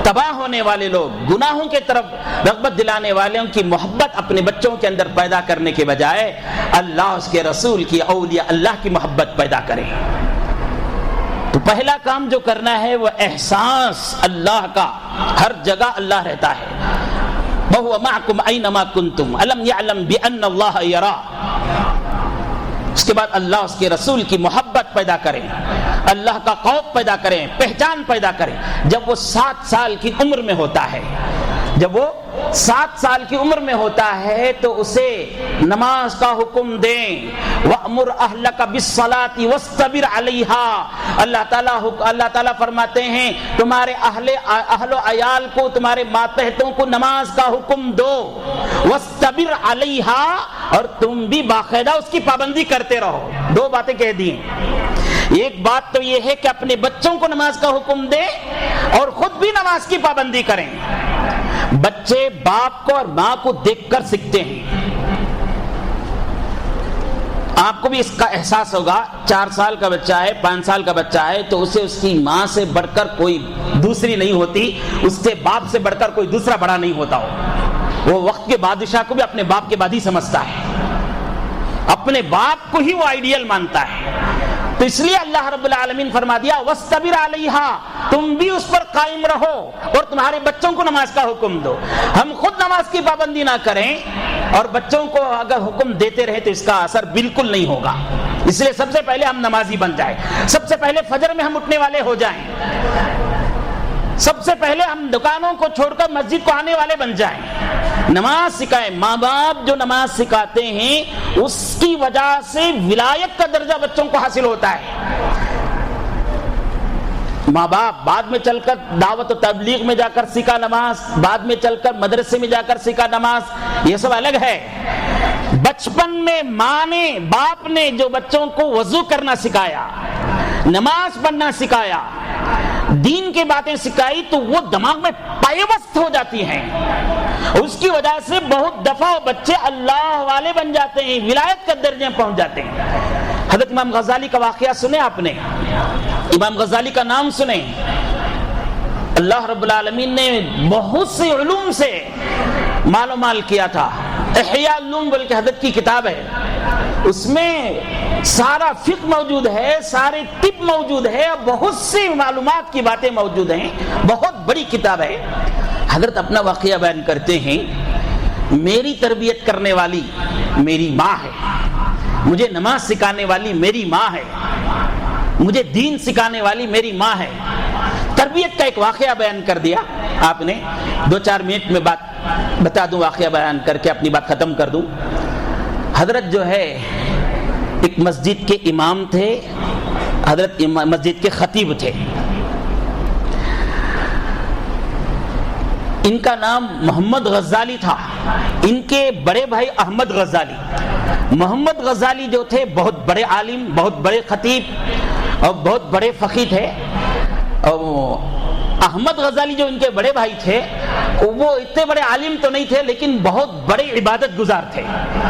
تباہ ہونے والے لوگ، گناہوں کے طرف رغبت دلانے والوں کی محبت اپنے بچوں کے اندر پیدا کرنے کے بجائے اللہ، اس کے رسول کی، اولیاء اللہ کی محبت پیدا کریں. تو پہلا کام جو کرنا ہے وہ احساس اللہ کا، ہر جگہ اللہ رہتا ہے. وَهُوَ مَعَكُمْ أَيْنَمَا كُنْتُمْ أَلَمْ يَعْلَمْ بِأَنَّ اللَّهَ يَرَى. اس کے بعد اللہ، اس کے رسول کی محبت پیدا کریں، اللہ کا خوف پیدا کریں، پہچان پیدا کریں. جب وہ 7 سال کی عمر میں ہوتا ہے، جب وہ 7 سال کی عمر میں ہوتا ہے تو اسے نماز کا حکم دیں. وَأْمُرْ أَهْلَكَ بِالصَّلَاةِ وَاسْتَبِرْ عَلَيْهَا. اللہ تعالیٰ فرماتے ہیں تمہارے اہل و عیال کو، تمہارے ماتحتوں کو نماز کا حکم دو. وَاسْتَبِرْ عَلَيْهَا، اور تم بھی باقاعدہ اس کی پابندی کرتے رہو. 2 باتیں کہہ دی ہیں. ایک بات تو یہ ہے کہ اپنے بچوں کو نماز کا حکم دیں اور خود بھی نماز کی پابندی کریں. بچے باپ کو اور ماں کو دیکھ کر سیکھتے ہیں. آپ کو بھی اس کا احساس ہوگا. 4 سال کا بچہ ہے، 5 سال کا بچہ ہے تو اسے اس کی ماں سے بڑھ کر کوئی دوسری نہیں ہوتی، اس سے باپ سے بڑھ کر کوئی دوسرا بڑا نہیں ہوتا ہو. وہ وقت کے بادشاہ کو بھی اپنے باپ کے بعد ہی سمجھتا ہے، اپنے باپ کو ہی وہ آئیڈیل مانتا ہے. تو اس لیے اللہ رب العالمین فرما دیا وَاسْتَبِرْ عَلَيْهَا، تم بھی اس پر قائم رہو اور تمہارے بچوں کو نماز کا حکم دو. ہم خود نماز کی پابندی نہ کریں اور بچوں کو اگر حکم دیتے رہے تو اس کا اثر بالکل نہیں ہوگا. اس لیے سب سے پہلے ہم نمازی بن جائیں, سب سے پہلے فجر میں ہم اٹھنے والے ہو جائیں, سب سے پہلے ہم دکانوں کو چھوڑ کر مسجد کو آنے والے بن جائیں. نماز سکھائیں. ماں باپ جو نماز سکھاتے ہیں اس کی وجہ سے ولایت کا درجہ بچوں کو حاصل ہوتا ہے. ماں باپ بعد میں چل کر دعوت و تبلیغ میں جا کر سیکھا نماز, بعد میں چل کر مدرسے میں جا کر سیکھا نماز, یہ سب الگ ہے. بچپن میں ماں نے باپ نے جو بچوں کو وضو کرنا سکھایا, نماز پڑھنا سکھایا, دین کی باتیں سکھائی تو وہ دماغ میں پیوست ہو جاتی ہیں. اس کی وجہ سے بہت دفعہ بچے اللہ والے بن جاتے ہیں, ولایت کا درجے پہنچ جاتے ہیں. حضرت امام غزالی کا واقعہ سنے آپ نے, امام غزالی کا نام سنے. اللہ رب العالمین نے بہت سے علوم سے مال و مال کیا تھا. احیاء العلوم بلکہ حضرت کی کتاب ہے, اس میں سارا فقہ موجود ہے, سارے طب موجود ہے, بہت سی معلومات کی باتیں موجود ہیں. بہت بڑی کتاب ہے. حضرت اپنا واقعہ بیان کرتے ہیں, میری تربیت کرنے والی میری ماں ہے, مجھے نماز سکھانے والی میری ماں ہے, مجھے دین سکھانے والی میری ماں ہے. تربیت کا ایک واقعہ بیان کر دیا آپ نے. 2-4 منٹ میں بات بتا دوں, واقعہ بیان کر کے اپنی بات ختم کر دوں. حضرت جو ہے ایک مسجد کے امام تھے, حضرت مسجد کے خطیب تھے. ان کا نام محمد غزالی تھا. ان کے بڑے بھائی احمد غزالی. محمد غزالی جو تھے بہت بڑے عالم, بہت بڑے خطیب اور بہت بڑے فقیہ تھے. اور احمد غزالی جو ان کے بڑے بھائی تھے وہ اتنے بڑے عالم تو نہیں تھے لیکن بہت بڑے عبادت گزار تھے,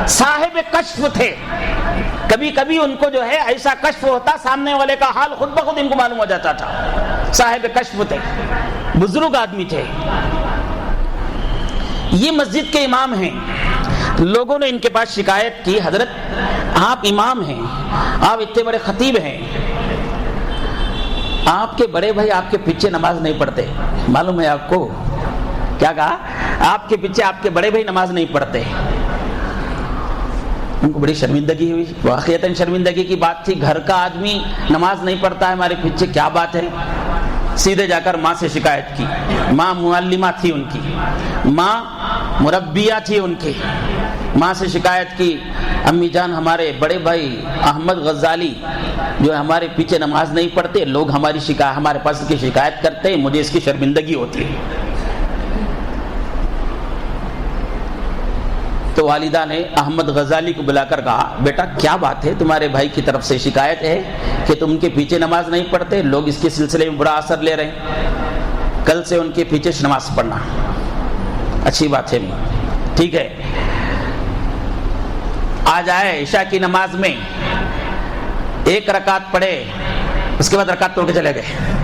صاحب کشف تھے. کبھی کبھی ان کو جو ہے ایسا کشف ہوتا, سامنے والے کا حال خود بخود ان کو معلوم ہو جاتا تھا. صاحب کشف تھے, بزرگ آدمی تھے. یہ مسجد کے امام ہیں. لوگوں نے ان کے پاس شکایت کی, حضرت آپ امام ہیں, آپ اتنے بڑے خطیب ہیں, آپ کے بڑے بھائی آپ کے پیچھے نماز نہیں پڑھتے. معلوم ہے آپ کو کیا کہا؟ آپ کے پیچھے آپ کے بڑے بھائی نماز نہیں پڑھتے. ان کو بڑی شرمندگی ہوئی. واقعتاً شرمندگی کی بات تھی. گھر کا آدمی نماز نہیں پڑھتا ہے ہمارے پیچھے, کیا بات ہے. سیدھے جا کر ماں سے شکایت کی. ماں معلمہ تھی ان کی, ماں مربیہ تھی ان کی. ماں سے شکایت کی, امی جان ہمارے بڑے بھائی احمد غزالی جو ہمارے پیچھے نماز نہیں پڑھتے, لوگ ہمارے پاس کی شکایت کرتے ہیں, مجھے اس کی شرمندگی ہوتی ہے. تو والدہ نے احمد غزالی کو بلا کر کہا, بیٹا کیا بات ہے, تمہارے بھائی کی طرف سے شکایت ہے کہ تم ان کے پیچھے نماز نہیں پڑھتے, لوگ اس کے سلسلے میں برا اثر لے رہے ہیں, کل سے ان کے پیچھے نماز پڑھنا. اچھی بات ہے, ٹھیک ہے. آ جائے عشاء کی نماز میں 1 رکعت پڑھے, اس کے بعد رکعت توڑ کے چلے گئے.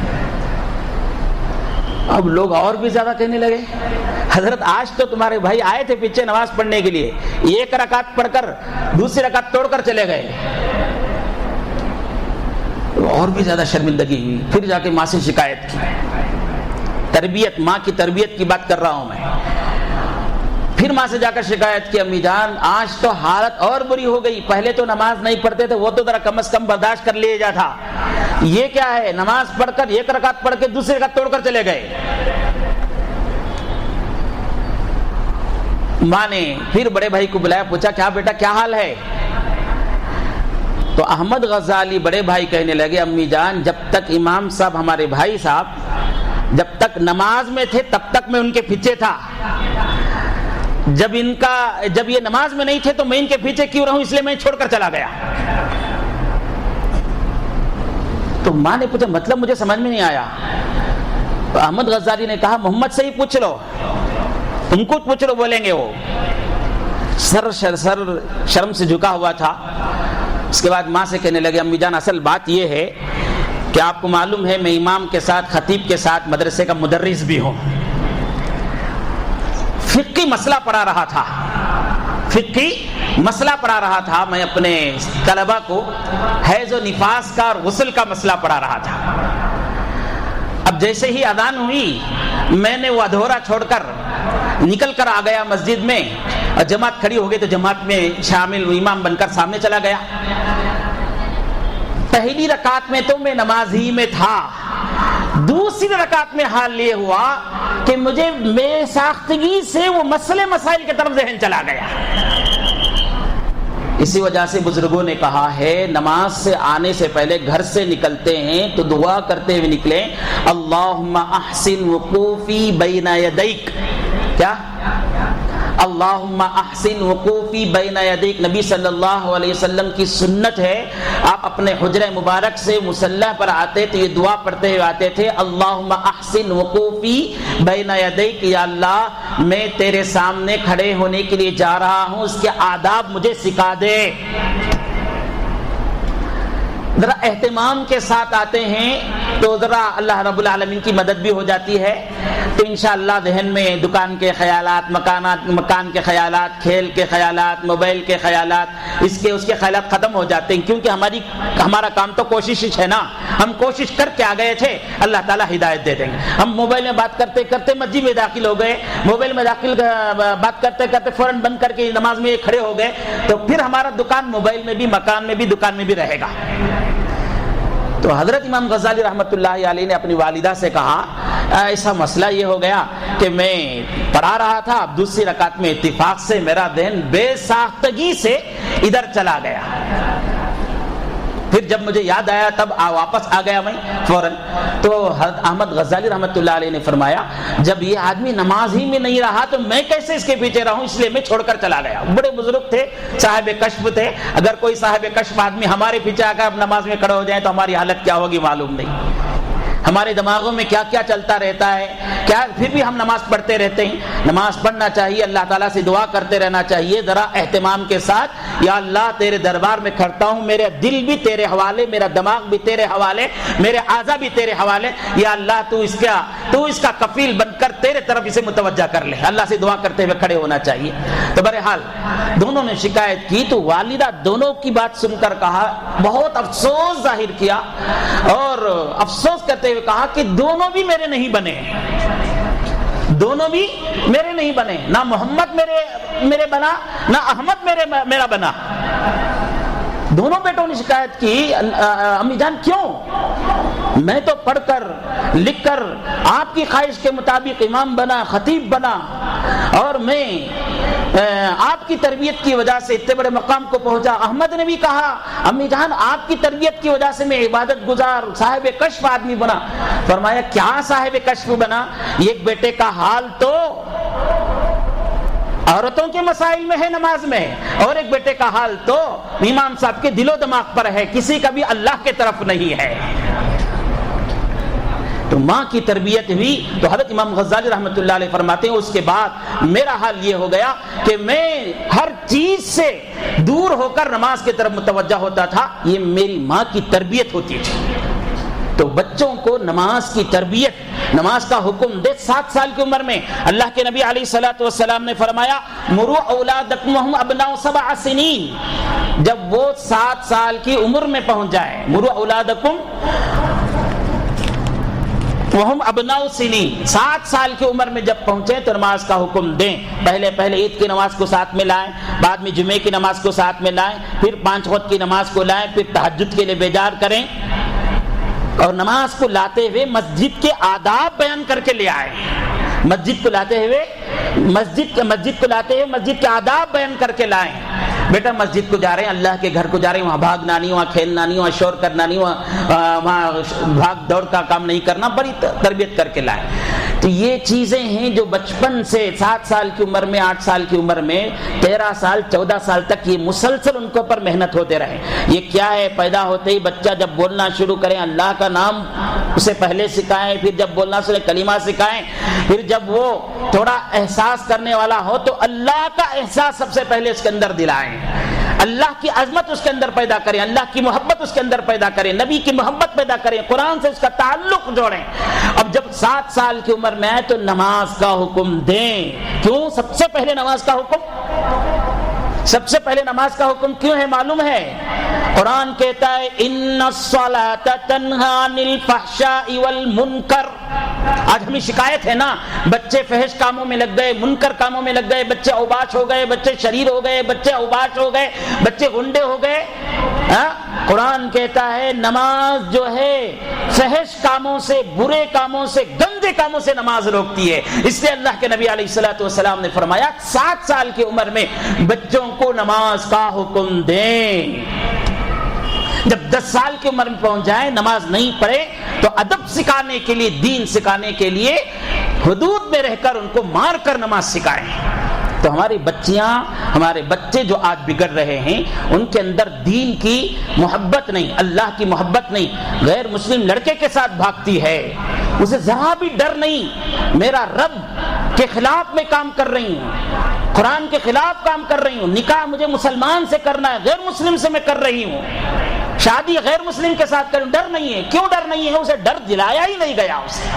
اب لوگ اور بھی زیادہ کہنے لگے, حضرت آج تو تمہارے بھائی آئے تھے پیچھے نماز پڑھنے کے لیے, 1 رکعت پڑھ کر دوسری رکعت توڑ کر چلے گئے. اور بھی زیادہ شرمندگی ہوئی. پھر جا کے ماں سے شکایت کی. تربیت, ماں کی تربیت کی بات کر رہا ہوں میں. پھر ماں سے جا کر شکایت کی, امی جان آج تو حالت اور بری ہو گئی, پہلے تو نماز نہیں پڑھتے تھے, وہ تو ذرا کم از کم برداشت کر لیا جاتا, یہ کیا ہے نماز پڑھ کر 1 رکعت پڑھ کے دوسری رکعت توڑ کر چلے گئے. ماں نے پھر بڑے بھائی کو بلایا, پوچھا کیا بیٹا کیا حال ہے. تو احمد غزالی بڑے بھائی کہنے لگے, امی جان جب تک امام صاحب ہمارے بھائی صاحب جب تک نماز میں تھے تب تک میں ان کے پیچھے تھا, جب یہ نماز میں نہیں تھے تو میں ان کے پیچھے کیوں رہوں, اس لیے میں چھوڑ کر چلا گیا. تو ماں نے پوچھا مطلب مجھے سمجھ میں نہیں آیا. تو احمد غزالی نے کہا محمد سے ہی پوچھ لو, تم کو پوچھ لو بولیں گے. وہ سر شرم سے جھکا ہوا تھا. اس کے بعد ماں سے کہنے لگے, امی جان اصل بات یہ ہے کہ آپ کو معلوم ہے میں امام کے ساتھ خطیب کے ساتھ مدرسے کا مدرس بھی ہوں, فقہی مسئلہ پڑھا رہا تھا, فقہی مسئلہ پڑھا رہا تھا. میں اپنے طلبہ کو حیض و نفاس کا اور غسل کا مسئلہ پڑھا رہا تھا. اب جیسے ہی اذان ہوئی میں نے وہ ادھورا چھوڑ کر نکل کر آ گیا مسجد میں، اور جماعت کھڑی ہو گئی تو جماعت میں شامل امام بن کر سامنے چلا گیا۔ پہلی رکعت میں تو میں نماز ہی میں تھا، دوسری رکعت میں حال یہ ہوا کہ مجھے بے ساختگی سے وہ مسئلے مسائل کی طرف ذہن چلا گیا۔ اسی وجہ سے بزرگوں نے کہا ہے نماز سے آنے سے پہلے گھر سے نکلتے ہیں تو دعا کرتے ہوئے نکلیں، اللہم احسن وقوفی بین یدیک، کیا اللہم احسن وقوفی بین یدیک، نبی صلی اللہ علیہ وسلم کی سنت ہے، آپ اپنے حجرہ مبارک سے مصلی پر آتے تو یہ دعا پڑھتے ہوئے آتے تھے، اللہم احسن وقوفی بین یدیک، یا اللہ میں تیرے سامنے کھڑے ہونے کے لیے جا رہا ہوں، اس کے آداب مجھے سکھا دے۔ ذرا اہتمام کے ساتھ آتے ہیں تو ذرا اللہ رب العالمین کی مدد بھی ہو جاتی ہے، تو انشاءاللہ ذہن میں دکان کے خیالات، مکان کے خیالات، کھیل کے خیالات، موبائل کے خیالات، اس کے خیالات ختم ہو جاتے ہیں، کیونکہ ہمارا کام تو کوشش ہے نا، ہم کوشش کر کے آ گئے تھے، اللہ تعالیٰ ہدایت دے دیں گے۔ ہم موبائل میں بات کرتے کرتے مسجد میں داخل ہو گئے، موبائل میں بات کرتے کرتے فوراً بند کر کے نماز میں کھڑے ہو گئے، تو پھر ہمارا دکان موبائل میں بھی، مکان میں بھی، دکان میں بھی رہے گا۔ تو حضرت امام غزالی رحمۃ اللہ علیہ نے اپنی والدہ سے کہا ایسا مسئلہ یہ ہو گیا کہ میں پڑھا رہا تھا، اب دوسری رکعت میں اتفاق سے میرا ذہن بے ساختگی سے ادھر چلا گیا، پھر جب مجھے یاد آیا تب واپس آ گیا میں فوراً۔ تو حضرت احمد غزالی رحمۃ اللہ علیہ نے فرمایا جب یہ آدمی نماز ہی میں نہیں رہا تو میں کیسے اس کے پیچھے رہوں، اس لیے میں چھوڑ کر چلا گیا۔ بڑے بزرگ تھے، صاحب کشف تھے، اگر کوئی صاحب کشف آدمی ہمارے پیچھے آ کر نماز میں کھڑے ہو جائیں تو ہماری حالت کیا ہوگی معلوم نہیں، ہمارے دماغوں میں کیا کیا چلتا رہتا ہے، کیا پھر بھی ہم نماز پڑھتے رہتے ہیں۔ نماز پڑھنا چاہیے، اللہ تعالیٰ سے دعا کرتے رہنا چاہیے، ذرا اہتمام کے ساتھ، یا اللہ تیرے دربار میں کھڑتا ہوں، میرے دل بھی تیرے حوالے، میرا دماغ بھی تیرے حوالے، میرے اعضاء بھی تیرے حوالے، یا اللہ تو اس کا کفیل بن کر تیرے طرف اسے متوجہ کر لے، اللہ سے دعا کرتے ہوئے کھڑے ہونا چاہیے۔ تو بہرحال دونوں نے شکایت کی تو والدہ دونوں کی بات سن کر کہا، بہت افسوس ظاہر کیا اور افسوس کرتے ہوئے کہا کہ دونوں بھی میرے نہیں بنے، دونوں بھی میرے نہیں بنے، نہ محمد میرے بنا، نہ احمد میرا بنا۔ دونوں بیٹوں نے شکایت کی، امی جان کیوں؟ میں تو پڑھ کر لکھ کر آپ کی خواہش کے مطابق امام بنا، خطیب بنا، اور میں آپ کی تربیت کی وجہ سے اتنے بڑے مقام کو پہنچا۔ احمد نے بھی کہا امی جان آپ کی تربیت کی وجہ سے میں عبادت گزار، صاحب کشف آدمی بنا۔ فرمایا کیا صاحب کشف بنا؟ ایک بیٹے کا حال تو عورتوں کے مسائل میں ہے، نماز میں، اور ایک بیٹے کا حال تو امام صاحب کے دل و دماغ پر ہے، کسی کا بھی اللہ کے طرف نہیں ہے۔ تو ماں کی تربیت ہوئی تو حضرت امام غزالی رحمۃ اللہ علیہ فرماتے ہیں اس کے بعد میرا حال یہ ہو گیا کہ میں ہر چیز سے دور ہو کر نماز کی طرف متوجہ ہوتا تھا، یہ میری ماں کی تربیت ہوتی تھی۔ تو بچوں کو نماز کی تربیت، نماز کا حکم دے 7 سال کی عمر میں۔ اللہ کے نبی علیہ الصلوۃ والسلام نے فرمایا مروا اولادکم وهم ابناء 7 سنین، جب وہ 7 سال کی عمر میں پہنچ جائے، مروا اولادکم وهم ابناء سنین، 7 سال کی عمر میں جب پہنچے تو نماز کا حکم دیں۔ پہلے عید کی نماز کو ساتھ میں لائیں، بعد میں جمعے کی نماز کو ساتھ میں لائیں، پھر 5 وقت کی نماز کو لائیں، پھر تہجد کے لیے بیدار کریں، اور نماز کو لاتے ہوئے مسجد کے آداب بیان کر کے لے آئے۔ مسجد کو لاتے ہوئے مسجد کے آداب بیان کر کے لائیں۔ بیٹا مسجد کو جا رہے ہیں، اللہ کے گھر کو جا رہے ہیں، وہاں بھاگنا نہیں، وہاں کھیلنا نہیں، وہاں شور کرنا نہیں، وہاں بھاگ دوڑ کا کام نہیں کرنا، بڑی تربیت کر کے لائیں۔ تو یہ چیزیں ہیں جو بچپن سے 7 سال کی عمر میں، 8 سال کی عمر میں، 13 سال 14 سال تک یہ مسلسل ان کے اوپر محنت ہوتے رہے۔ یہ کیا ہے؟ پیدا ہوتے ہی بچہ جب بولنا شروع کریں اللہ کا نام اسے پہلے سکھائیں، پھر جب بولنا سنے کلمہ سکھائیں، پھر جب وہ تھوڑا احساس کرنے والا ہو تو اللہ کا احساس سب سے پہلے اس کے اندر دلائیں، اللہ کی عظمت اس کے اندر پیدا کریں، اللہ کی محبت اس کے اندر پیدا کریں، نبی کی محبت پیدا کریں، قرآن سے اس کا تعلق جوڑیں۔ اب جب 7 سال کی عمر میں آئے تو نماز کا حکم دیں۔ کیوں سب سے پہلے نماز کا حکم؟ سب سے پہلے نماز کا حکم کیوں ہے معلوم ہے؟ قرآن کہتا ہے ان الصلاۃ تنہی عن الفحشاء والمنکر. آج ہمیں شکایت ہے نا، بچے فحش کاموں میں لگ گئے، منکر کاموں میں لگ گئے، بچے اوباش ہو گئے، بچے شریر ہو گئے، بچے اوباش ہو گئے، بچے گنڈے ہو گئے. قرآن کہتا ہے نماز جو ہے فحش کاموں سے، برے کاموں سے، گندے کاموں سے نماز روکتی ہے. اس لیے اللہ کے نبی علیہ الصلوۃ والسلام نے فرمایا 7 سال کی عمر میں بچوں کو نماز کا حکم دیں. جب 10 سال کی عمر میں پہنچ جائیں نماز نہیں پڑھے تو ادب سکھانے کے لیے، دین سکھانے کے لیے حدود میں رہ کر ان کو مار کر نماز سکھائیں. تو ہماری بچیاں، ہمارے بچے جو آج بگڑ رہے ہیں ان کے اندر دین کی محبت نہیں، اللہ کی محبت نہیں، غیر مسلم لڑکے کے ساتھ بھاگتی ہے، اسے ذرا بھی ڈر نہیں. میرا رب کے خلاف میں کام کر رہی ہوں، قرآن کے خلاف کام کر رہی ہوں، نکاح مجھے مسلمان سے کرنا ہے، غیر مسلم سے میں کر رہی ہوں، شادی غیر مسلم کے ساتھ کروں. ڈر نہیں ہے. کیوں ڈر نہیں ہے؟ اسے ڈر دلایا ہی نہیں گیا، اسے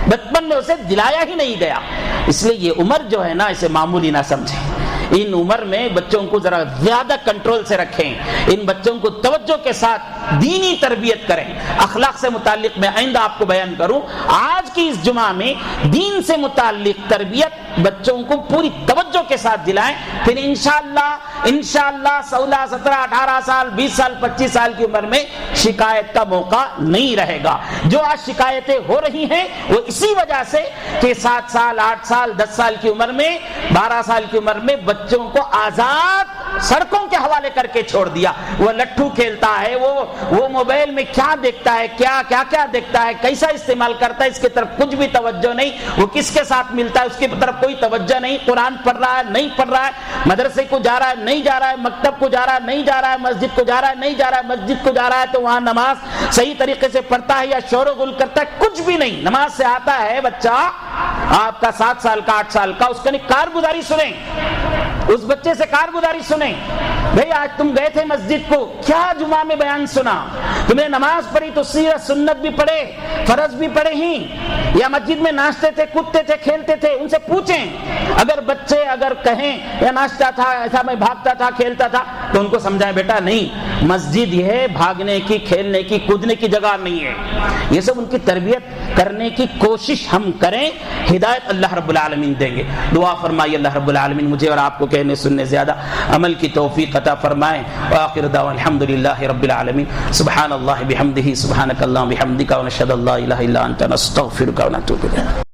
بچپن میں اسے دلایا ہی نہیں گیا. اس لیے یہ عمر جو ہے نا اسے معمولی نہ سمجھیں. ان عمر میں بچوں کو ذرا زیادہ کنٹرول سے رکھیں، ان بچوں کو توجہ کے ساتھ دینی تربیت کریں. اخلاق سے متعلق میں آئندہ آپ کو بیان کروں. آج کی اس جمعہ میں دین سے متعلق تربیت بچوں کو پوری توجہ کے ساتھ دلائیں، پھر انشاءاللہ 16 17 18 سال 20 سال 25 سال کی عمر میں شکایت کا موقع نہیں رہے گا. جو آج شکایتیں ہو رہی ہیں وہ اسی وجہ سے کہ 7 سال 8 سال 10 سال کی عمر میں 12 سال کی عمر میں بچوں کو آزاد سڑکوں کے حوالے کر کے چھوڑ دیا. وہ لٹھو کھیلتا ہے، وہ موبائل میں کیا دیکھتا ہے، کیا دیکھتا ہے، کیسا استعمال کرتا ہے، اس کی طرف کچھ بھی توجہ نہیں. وہ کس کے ساتھ ملتا ہے اس کی طرف کوئی توجہ نہیں. قرآن پڑھ رہا ہے نہیں پڑھ رہا ہے، مدرسے کو جا رہا ہے نہیں جا رہا ہے، مکتب کو جا رہا ہے نہیں جا رہا ہے، مسجد کو جا رہا ہے نہیں جا رہا ہے. مسجد کو جا رہا ہے تو وہاں نماز صحیح طریقے سے پڑھتا ہے یا شور و غل کرتا ہے؟ کچھ بھی نہیں. نماز سے آتا ہے بچہ آپ کا 7 سال کا 8 سال کا، اس کا کارگزاری سنیں، اس بچے سے کارگزاری سنیں. بھئی آج تم گئے تھے مسجد کو، کیا جمعہ میں بیان سنا؟ تم نے نماز پڑھی تو سیرت سنت بھی پڑھے، فرض بھی پڑھے ہی، یا مسجد میں ناچتے تھے، کودتے تھے، کھیلتے تھے؟ ان سے پوچھیں. اگر بچے کہیں یا ناچتا تھا، ایسا میں بھاگتا تھا، کھیلتا تھا، تو ان کو سمجھائیں بیٹا نہیں، مسجد یہ بھاگنے کی، کھیلنے کی، کودنے کی جگہ نہیں ہے. یہ سب ان کی تربیت کرنے کی کوشش ہم کریں. ہدایت اللہ رب العالمین دیں گے. دعا فرمائیے اللہ رب العالمین مجھے اور آپ کو کہنے سننے زیادہ عمل کی توفیق عطا فرمائیں. وآخر دعوانا الحمدللہ رب العالمین. سبحان اللہ بحمدہ، سبحانک اللہم بحمدک، ونشہد ان لا الہ الا انت، نستغفرک ونتوب الیک.